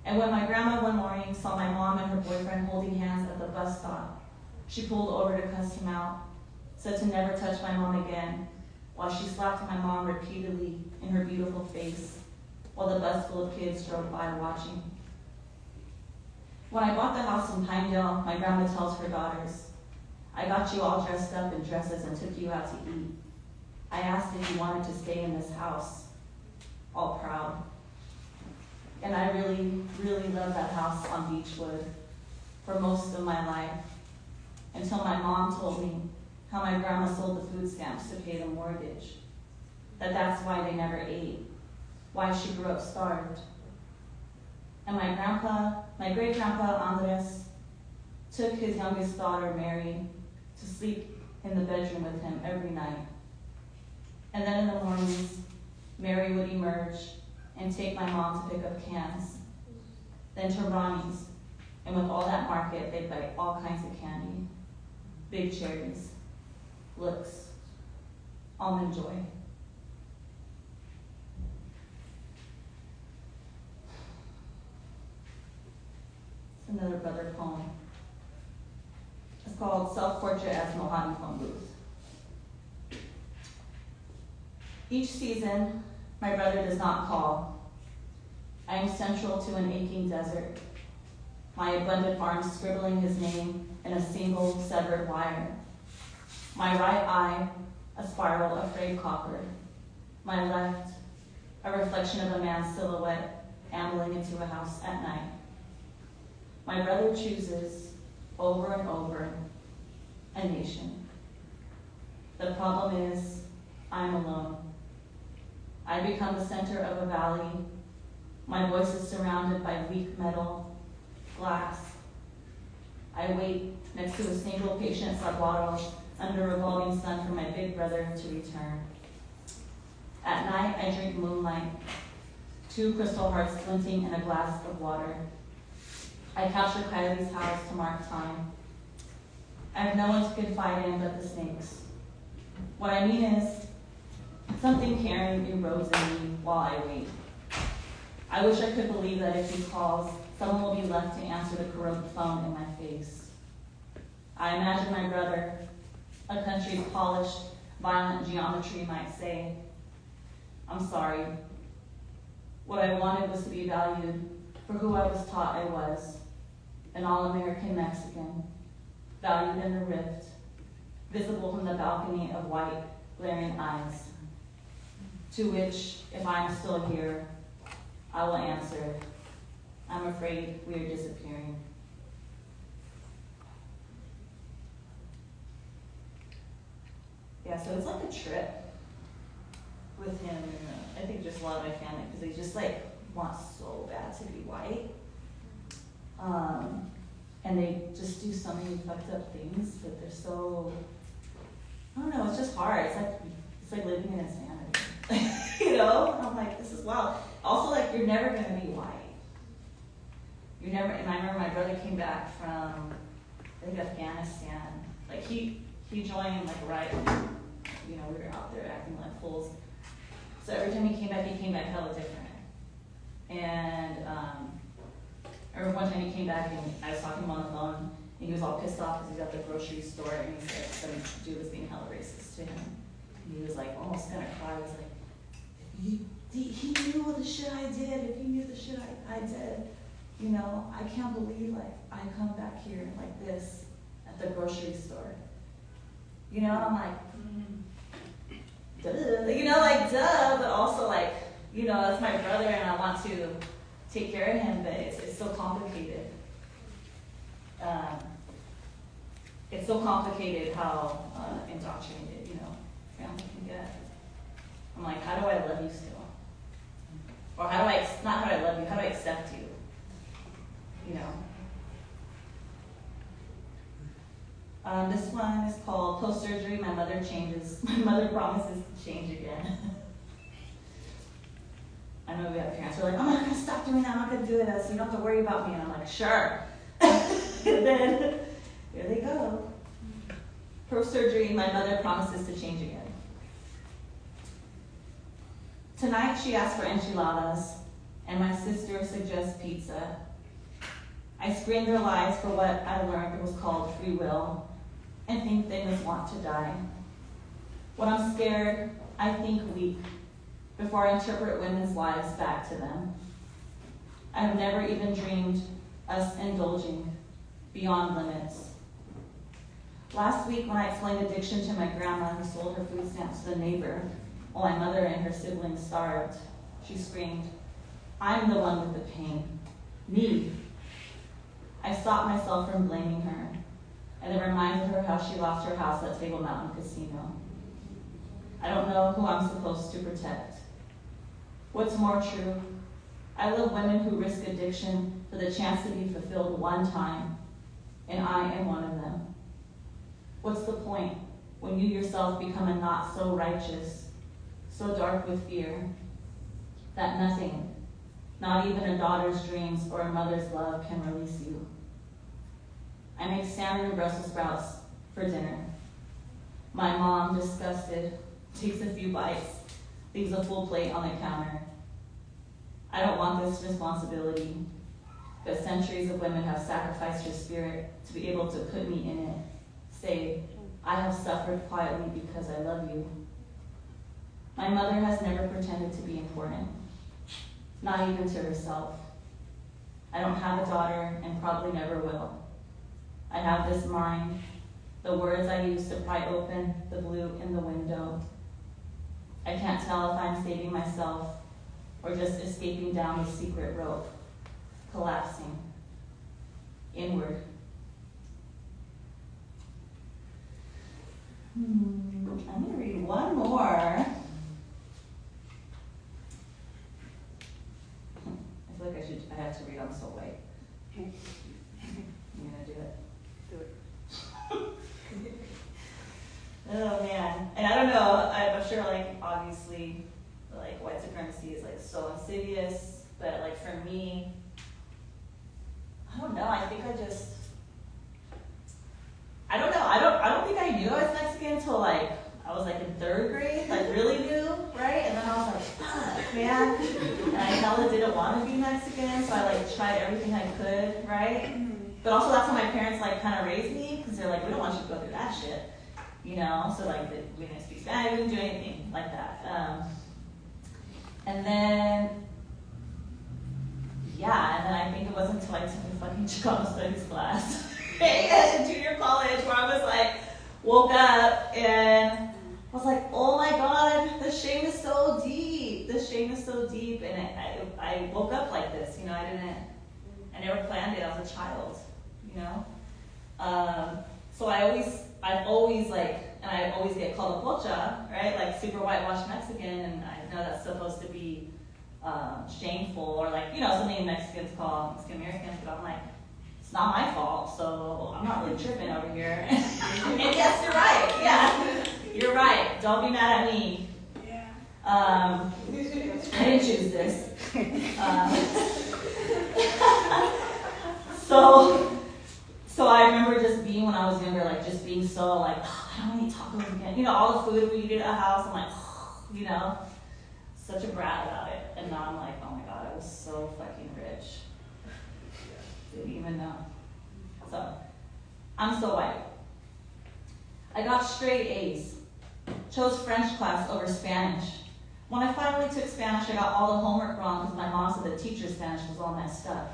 And when my grandma one morning saw my mom and her boyfriend holding hands at the bus stop, she pulled over to cuss him out, said to never touch my mom again, while she slapped my mom repeatedly in her beautiful face, while the bus full of kids drove by watching. When I bought the house in Pinedale, my grandma tells her daughters, I got you all dressed up in dresses and took you out to eat. I asked if you wanted to stay in this house, all proud. And I really, really loved that house on Beechwood for most of my life, until my mom told me how my grandma sold the food stamps to pay the mortgage, that's why they never ate, why she grew up starved. And my great-grandpa Andres, took his youngest daughter, Mary, to sleep in the bedroom with him every night. And then in the mornings, Mary would emerge and take my mom to pick up cans. Then to Ronnie's, and with all that market, they'd buy all kinds of candy. Big cherries, looks, almond joy. It's another brother poem. It's called Self-Portrait as Mojave Phone Booth. Each season, my brother does not call. I am central to an aching desert. My abundant arms scribbling his name in a single severed wire. My right eye, a spiral of frayed copper. My left, a reflection of a man's silhouette ambling into a house at night. My brother chooses, over and over, a nation. The problem is, I'm alone. I become the center of a valley. My voice is surrounded by weak metal, glass. I wait next to a single patient saguaro under a revolving sun for my big brother to return. At night, I drink moonlight, 2 crystal hearts glinting in a glass of water. I capture Kylie's house to mark time. I have no one to confide in but the snakes. What I mean is, something caring erodes in me while I wait. I wish I could believe that if he calls, someone will be left to answer the corroded phone in my face. I imagine my brother, a country's polished, violent geometry might say, I'm sorry. What I wanted was to be valued for who I was taught I was, an all-American Mexican, valued in the rift, visible from the balcony of white, glaring eyes, to which, if I'm still here, I will answer, I'm afraid we are disappearing. Yeah, so it's like a trip with him, and I think just a lot of my family, because they just like want so bad to be white. And they just do so many fucked up things, but they're so, I don't know, it's just hard. It's like living in insanity. You know? And I'm like, this is wild. Also, like, you're never gonna be white. You're never, and I remember my brother came back from, I think, Afghanistan. Like, he joined, like, right when, you know, we were out there acting like fools. So every time he came back hella different. And, I remember one time he came back and I was talking to him on the phone, and he was all pissed off because he was at the grocery store, and he said some dude was being hella racist to him. And he was like almost gonna cry. He was like, he knew all the shit I did, if he knew the shit I did, you know, I can't believe like I come back here like this at the grocery store. You know, I'm like, duh, you know, like duh, but also like, you know, that's my brother and I want to take care of him, but it's so complicated. It's so complicated how indoctrinated, you know, family can get. I'm like, how do I love you still? Or how do I, not how do I love you, how do I accept you? You know? This one is called Post-Surgery, My Mother Changes. My mother promises to change again. I know we have parents who are like, I'm not gonna stop doing that, I'm not gonna do it, so you don't have to worry about me. And I'm like, sure. And then, here they go. Post-surgery, my mother promises to change again. Tonight she asked for enchiladas, and my sister suggests pizza. I screen their lives for what I learned was called free will, and think they must want to die. When I'm scared, I think weak, before I interpret women's lives back to them. I have never even dreamed us indulging beyond limits. Last week when I explained addiction to my grandma who sold her food stamps to the neighbor while my mother and her siblings starved, she screamed, I'm the one with the pain, me. I stopped myself from blaming her, and it reminded her how she lost her house at Table Mountain Casino. I don't know who I'm supposed to protect. What's more true, I love women who risk addiction for the chance to be fulfilled one time, and I am one of them. What's the point when you yourself become a not so righteous, so dark with fear, that nothing, not even a daughter's dreams or a mother's love, can release you. I make salmon and Brussels sprouts for dinner. My mom, disgusted, takes a few bites, leaves a full plate on the counter. I don't want this responsibility, but centuries of women have sacrificed your spirit to be able to put me in it. Say, I have suffered quietly because I love you. My mother has never pretended to be important, not even to herself. I don't have a daughter and probably never will. I have this mind, the words I use to pry open the blue in the window. I can't tell if I'm saving myself or just escaping down the secret rope, collapsing inward. I'm gonna read one more. I feel like I have to read I'm So White. I'm gonna do it. Oh man, and I don't know, I'm sure like obviously like white supremacy is like so insidious, but like for me, I don't know, I think I don't think I knew I was Mexican until like I was like in 3rd grade, like really knew, right? And then I was like, fuck, man. And I hella didn't want to be Mexican, so I like tried everything I could, right? But also that's how my parents like kind of raised me, because they're like, we don't want you to go through that shit, you know? So like we didn't speak Spanish, we didn't do anything like that. And then, yeah, and then I think it wasn't until I took a fucking Chicano studies class in junior college where I was like, woke up and I was like, oh my God, the shame is so deep. The shame is so deep. And I woke up like this, you know, I never planned it. I was a child, you know? So I've always like, and I always get called a pocha, right? Like super whitewashed Mexican, and I know that's supposed to be shameful, or like, you know, something Mexicans call Mexican Americans, but I'm like, it's not my fault, so I'm not really tripping over here. And yes, you're right, yeah. You're right, don't be mad at me. Yeah. I didn't choose this. So I remember just being, when I was younger, like just being so like, oh, I don't want to eat tacos again. You know, all the food we eat at the house, I'm like, oh, you know, such a brat about it. And now I'm like, oh my God, I was so fucking rich. Didn't even know. So, I'm so white. I got straight A's. Chose French class over Spanish. When I finally took Spanish, I got all the homework wrong because my mom said the teacher's Spanish was all messed up.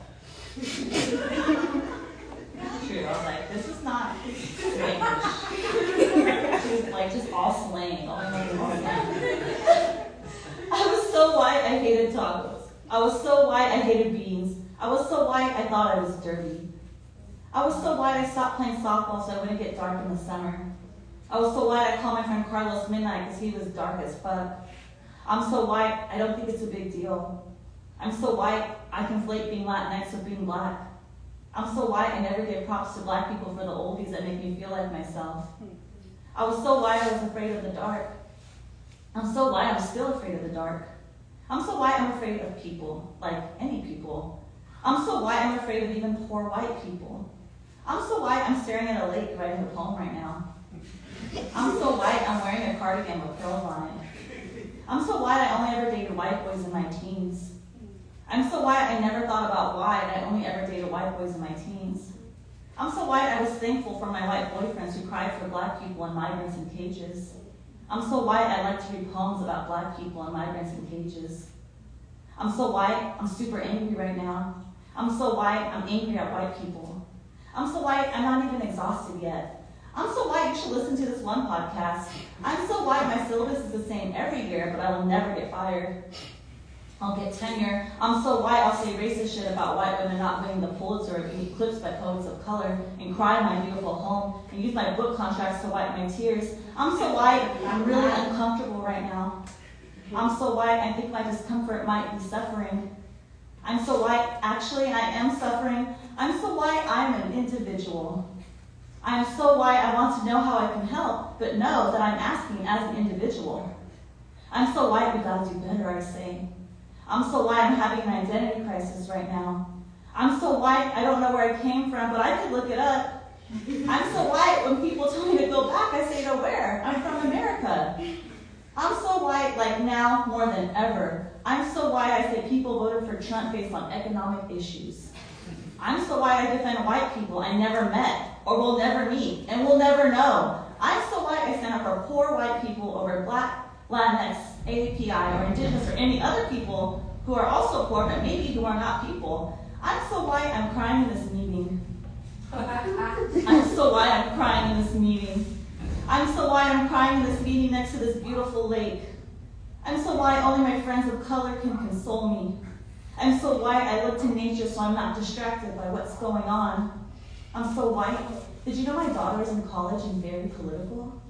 True, I was like, this is not Spanish. She was like, just all slang. All I know is all slang. I was so white, I hated tacos. I was so white, I hated beans. I was so white, I thought I was dirty. I was so white, I stopped playing softball so I wouldn't get dark in the summer. I was so white, I called my friend Carlos Midnight because he was dark as fuck. I'm so white, I don't think it's a big deal. I'm so white, I conflate being Latinx with being black. I'm so white, I never give props to black people for the oldies that make me feel like myself. I was so white, I was afraid of the dark. I'm so white, I'm still afraid of the dark. I'm so white, I'm afraid of people, like any people. I'm so white, I'm afraid of even poor white people. I'm so white, I'm staring at a lake writing a poem right now. I'm so white, I'm wearing a cardigan with pearls on it. I'm so white, I only ever dated white boys in my teens. I'm so white, I never thought about why, and I only ever dated white boys in my teens. I'm so white, I was thankful for my white boyfriends who cried for black people and migrants in cages. I'm so white, I like to read poems about black people and migrants in cages. I'm so white, I'm super angry right now. I'm so white, I'm angry at white people. I'm so white, I'm not even exhausted yet. I'm so white, you should listen to this one podcast. I'm so white, my syllabus is the same every year, but I will never get fired. I'll get tenure. I'm so white, I'll say racist shit about white women not winning the Pulitzer or being eclipsed by poets of color and cry in my beautiful home and use my book contracts to wipe my tears. I'm so white, I'm really uncomfortable right now. I'm so white, I think my discomfort might be suffering. I'm so white, actually I am suffering. I'm so white, I'm an individual. I am so white, I want to know how I can help, but know that I'm asking as an individual. I'm so white, we gotta do better, I say. I'm so white, I'm having an identity crisis right now. I'm so white, I don't know where I came from, but I could look it up. I'm so white, when people tell me to go back, I say to where? I'm from America. I'm so white, like now more than ever. I'm so white, I say people voted for Trump based on economic issues. I'm so white, I defend white people I never met, or will never meet, and will never know. I'm so white, I stand up for poor white people over Black, Latinx, API, or Indigenous, or any other people who are also poor, but maybe who are not people. I'm so white, I'm crying in this meeting. I'm so white, I'm crying in this meeting. I'm so white, I'm crying in this meeting next to this beautiful lake. I'm so white, only my friends of color can console me. I'm so white, I look to nature so I'm not distracted by what's going on. I'm so white. Did you know my daughter's in college and very political?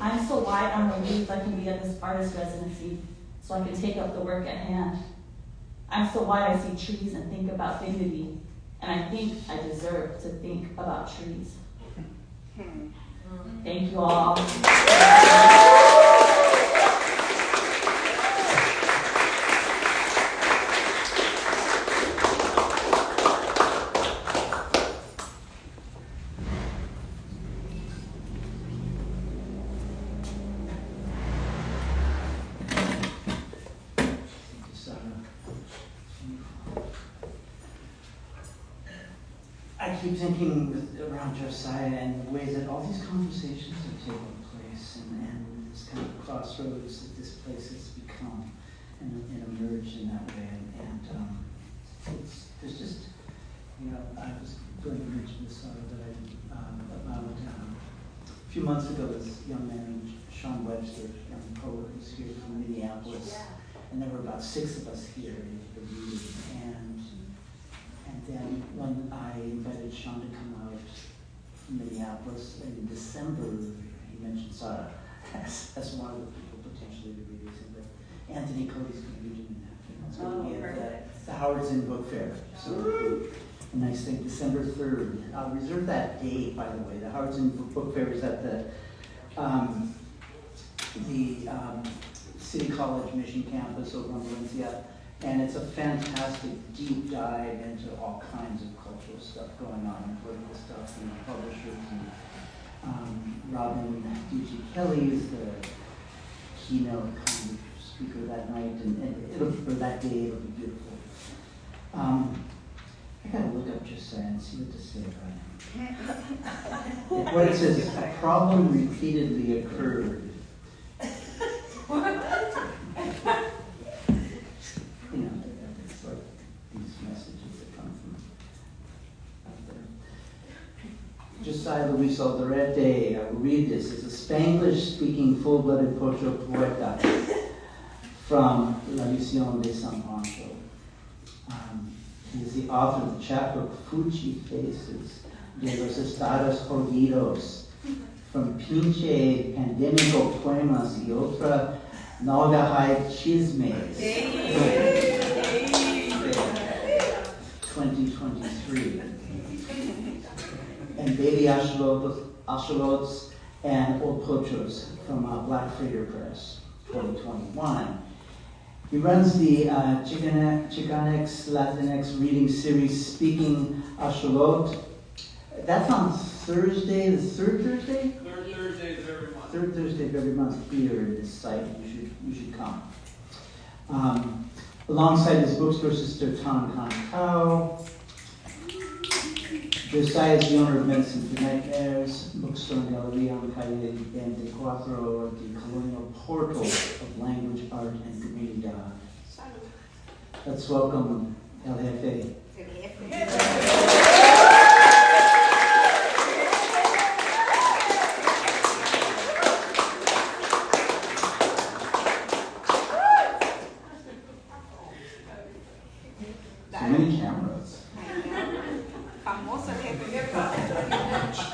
I'm so white, I'm relieved I can be at this artist residency so I can take up the work at hand. I'm so white, I see trees and think about dignity, and I think I deserve to think about trees. Thank you all. I keep thinking around Josiah and the ways that all these conversations are taking place and this kind of crossroads that this place has become and emerged in that way. There's just, I was going to mention this about a few months ago, this young man, Sean Webster, young poet, was here from Minneapolis, and there were about 6 of us here in the meeting. And then when I invited Sean to come out from Minneapolis in December, he mentioned Sarah as one of the people potentially to be using, but Anthony Cody's going to be doing that. It's going to be at the Howard Zinn Book Fair. So a nice thing, December 3rd. I'll reserve that date, by the way. The Howard Zinn Book Fair is at the City College Mission Campus over on Valencia. And it's a fantastic deep dive into all kinds of cultural stuff going on, and political stuff, and publishers. And Robin D.G. Kelly is the keynote kind of speaker that night, or that day. It'll be beautiful. I gotta look up Josiah and see what to say about him. What it says, a problem repeatedly occurred. It's like these messages that come from out there. Josiah Luis Alderate, I will read this. It's a Spanglish-speaking, full-blooded Pocho poeta from La Misión de San Pancho. He is the author of the chapbook Fuchi Faces de los Estados Jodidos, from Pinche Pandemico Poemas y Otra Nalgahai Chismes, 2023. And Baby Axolots and Old Pochos from Black Freighter Press, 2021. He runs the Chicanx Latinx reading series Speaking Axolot. That's on Thursday, the third Thursday? Third Thursday of every month. Third Thursday of every month here in this site. You should come. Alongside his bookstore sister Tan Kan Tao. Josiah is the owner of Medicine for Nightmares, bookstore and gallery on Calle 24, the colonial portal of language, art, and comunidad. Let's welcome El Jefe. So many cameras.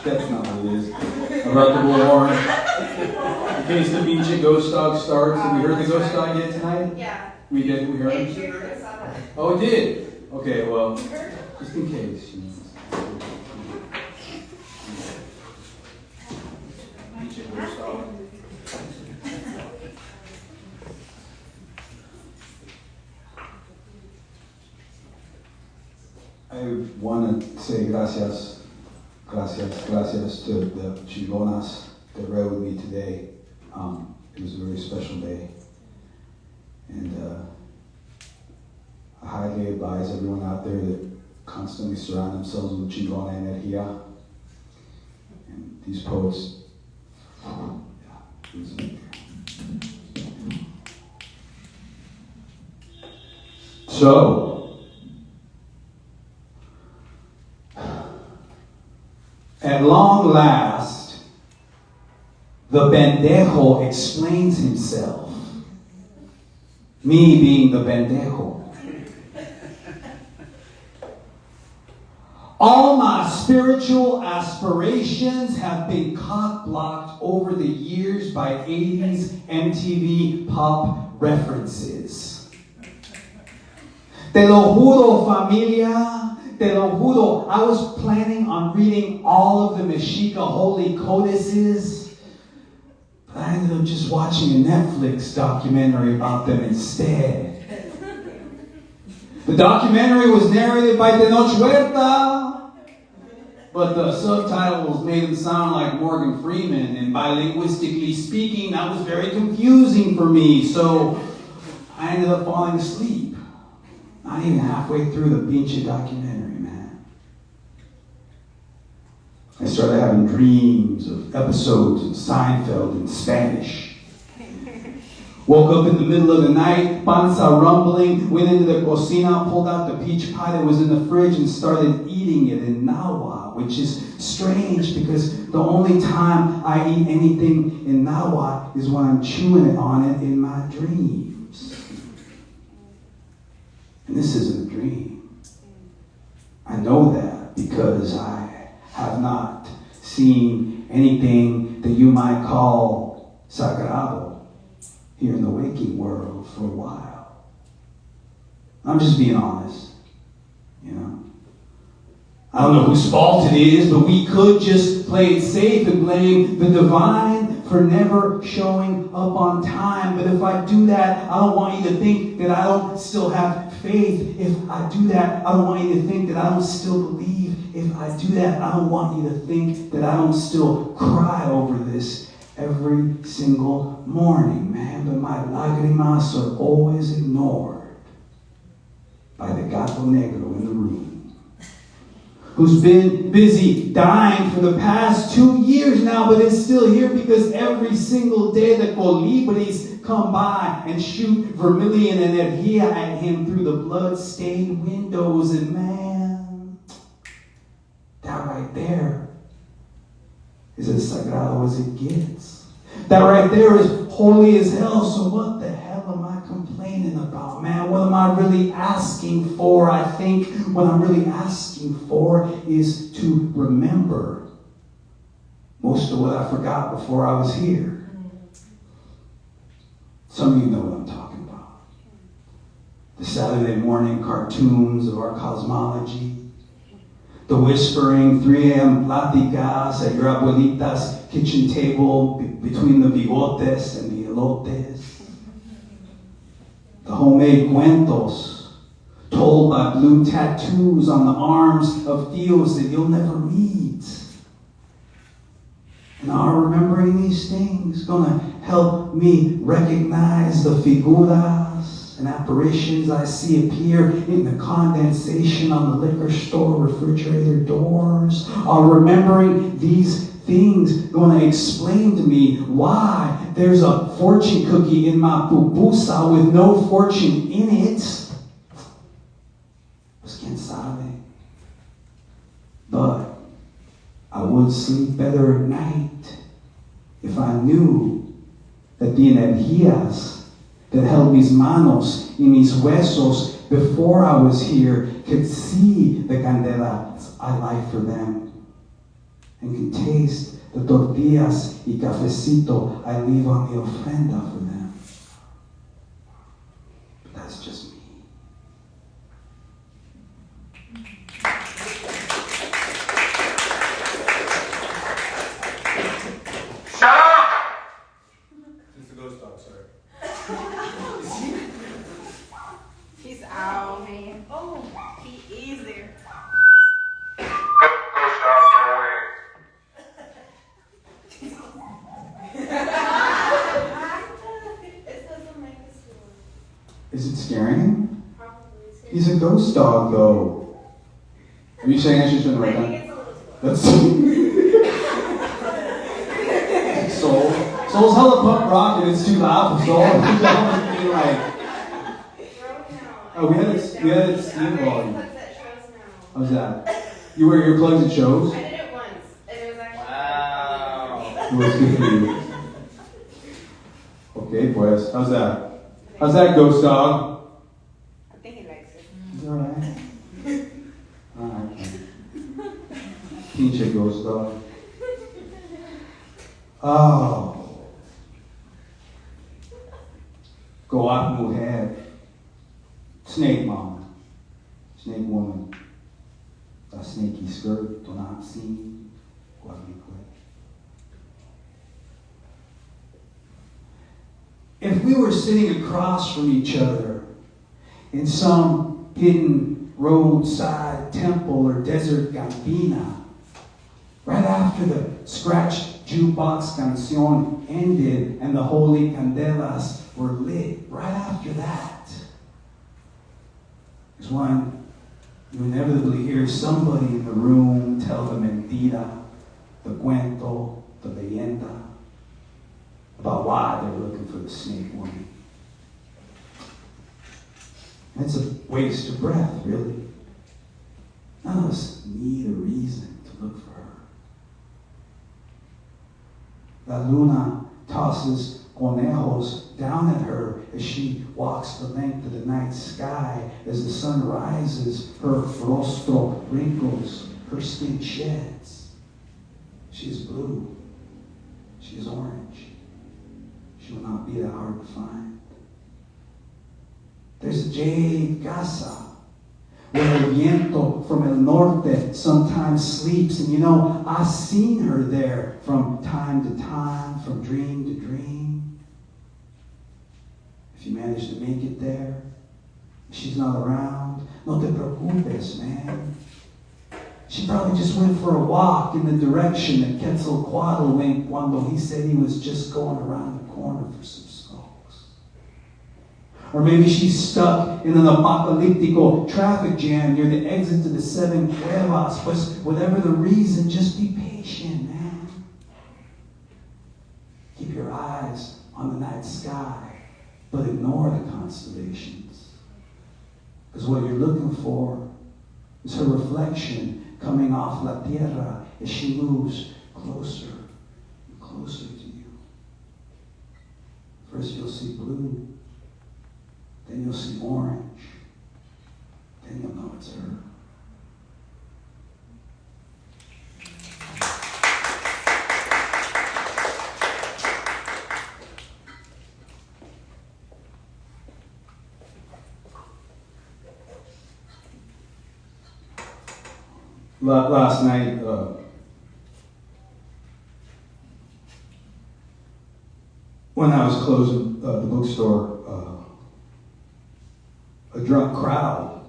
That's not what it is. About the bullhorn. In case the Pinche Ghost Dog starts. Did we heard the Ghost Dog yet tonight? Yeah. We did? We heard it? Oh, it did? Okay, well, just in case. Pinche Ghost Dog. want to say gracias to the chingonas that read with me today. It was a very special day. And I highly advise everyone out there that constantly surround themselves with chingona energía. And these poets, it was amazing. So, at long last, the pendejo explains himself. Me being the pendejo. All my spiritual aspirations have been cock-blocked over the years by 80s MTV pop references. Te lo juro, familia. Te lo juro. I was planning on reading all of the Mexica holy codices, but I ended up just watching a Netflix documentary about them instead. The documentary was narrated by Tenoch Huerta, but the subtitles made him sound like Morgan Freeman, and by linguistically speaking, that was very confusing for me, so I ended up falling asleep. Not even halfway through the pinche documentary, man. I started having dreams of episodes of Seinfeld in Spanish. Woke up in the middle of the night, panza rumbling, went into the cocina, pulled out the peach pie that was in the fridge and started eating it in Nahuatl, which is strange because the only time I eat anything in Nahuatl is when I'm chewing it on it in my dreams. And this isn't a dream. I know that because I have not seen anything that you might call sagrado here in the waking world for a while. I'm just being honest, you know. I don't know whose fault it is, but we could just play it safe and blame the divine for never showing up on time. But if I do that, I don't want you to think that I don't still have faith. If I do that, I don't want you to think that I don't still believe. If I do that, I don't want you to think that I don't still cry over this every single morning, man. But my lágrimas are always ignored by the gato negro in the room, who's been busy dying for the past 2 years now, but is still here because every single day the colibris come by and shoot vermilion energía at him through the blood-stained windows. And man, that right there is as sagrado as it gets. That right there is holy as hell. So what the hell am I complaining about, man? What am I really asking for? I think what I'm really asking for is to remember most of what I forgot before I was here. Some of you know what I'm talking about. The Saturday morning cartoons of our cosmology. The whispering 3 a.m. pláticas at your abuelita's kitchen table between the bigotes and the elotes. The homemade cuentos told by blue tattoos on the arms of tios that you'll never meet. And are remembering these things going to help me recognize the figuras and apparitions I see appear in the condensation on the liquor store refrigerator doors? Are remembering these things going to explain to me why there's a fortune cookie in my pupusa with no fortune in it? Pues quien sabe. But I would sleep better at night if I knew that the energías that held mis manos y mis huesos before I was here could see the candelas I light for them and can taste the tortillas y cafecito I leave on the ofrenda for them. But that's just me. It's the ghost dog, sorry. He's out, man. Oh, he is there. scaring him? He's a ghost dog, though. Are you saying I shouldn't write that? Let's see. Soul's hella punk rock and it's too loud for Soul. Like, oh, we had it steam volume. How's that? You wear earplugs at shows? I did it once, and it was actually Wow. It was good for you. Okay, pues. How's that? How's that, ghost dog? I think he likes it. He's alright. Alright. Pinche ghost dog. Oh. Goat mujer. Snake mama. Snake woman. A snaky skirt, do not see. If we were sitting across from each other in some hidden roadside temple or desert cantina, right after the scratched jukebox canción ended and the holy candelas were lit, right after that is when you inevitably hear somebody in the room tell the mentira, the cuento, the leyenda, about why they're looking for the snake woman. It's a waste of breath, really. None of us need a reason to look for her. La Luna tosses conejos down at her as she walks the length of the night sky. As the sun rises, her rostro wrinkles, her skin sheds. She is blue. She is orange. She will not be that hard to find. There's a jade casa where el viento from el norte sometimes sleeps. And you know, I've seen her there from time to time, from dream to dream. If you manage to make it there, she's not around, no te preocupes, man. She probably just went for a walk in the direction that Quetzalcoatl went cuando he said he was just going around the corner for some smokes. Or maybe she's stuck in an apocalyptico traffic jam near the exit to the 7 cuevas. But whatever the reason, just be patient, man. Keep your eyes on the night sky, but ignore the constellations. Because what you're looking for is her reflection coming off la tierra as she moves closer and closer to you. First you'll see blue, then you'll see orange, then you'll know it's her. Last night, when I was closing the bookstore, a drunk crowd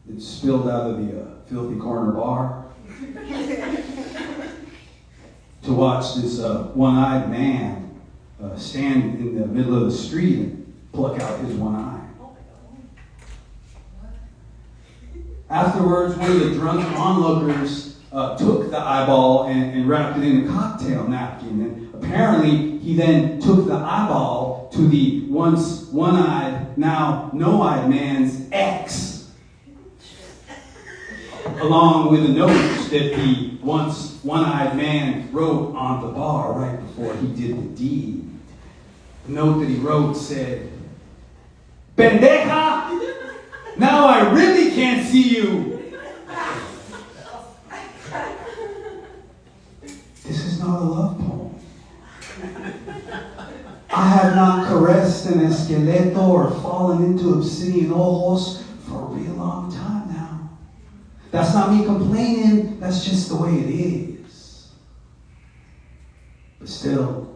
that spilled out of the filthy corner bar to watch this one-eyed man stand in the middle of the street and pluck out his one eye. Afterwards, one of the drunk onlookers took the eyeball and wrapped it in a cocktail napkin. And apparently, he then took the eyeball to the once one-eyed, now no-eyed man's ex, along with a note that the once one-eyed man wrote on the bar right before he did the deed. The note that he wrote said, "Pendeja! Now I really can't see you." This is not a love poem. I have not caressed an esqueleto or fallen into obsidian ojos for a real long time now. That's not me complaining, that's just the way it is. But still,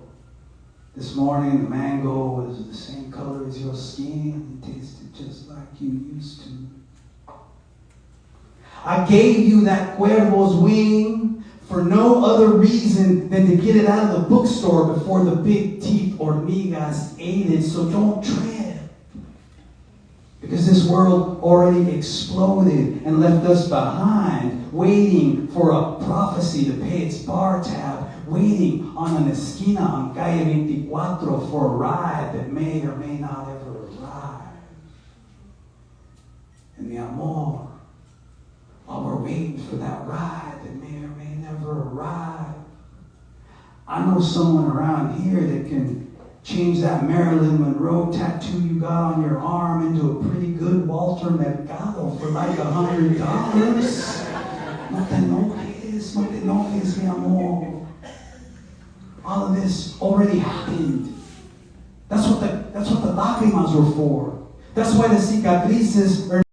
this morning the mango was the same color as your skin and tasted just like you used to. I gave you that cuervo's wing for no other reason than to get it out of the bookstore before the big teeth hormigas ate it, so don't trip. Because this world already exploded and left us behind, waiting for a prophecy to pay its bar tab, waiting on an esquina on Calle 24 for a ride that may or may not ever arrive. And the amor, while we're waiting for that ride that may or may never arrive, I know someone around here that can change that Marilyn Monroe tattoo you got on your arm into a pretty good Walter Mercado for like $100. No te enojes, mi amor. All of this already happened. That's what the lágrimas were for. That's why the cicatrices are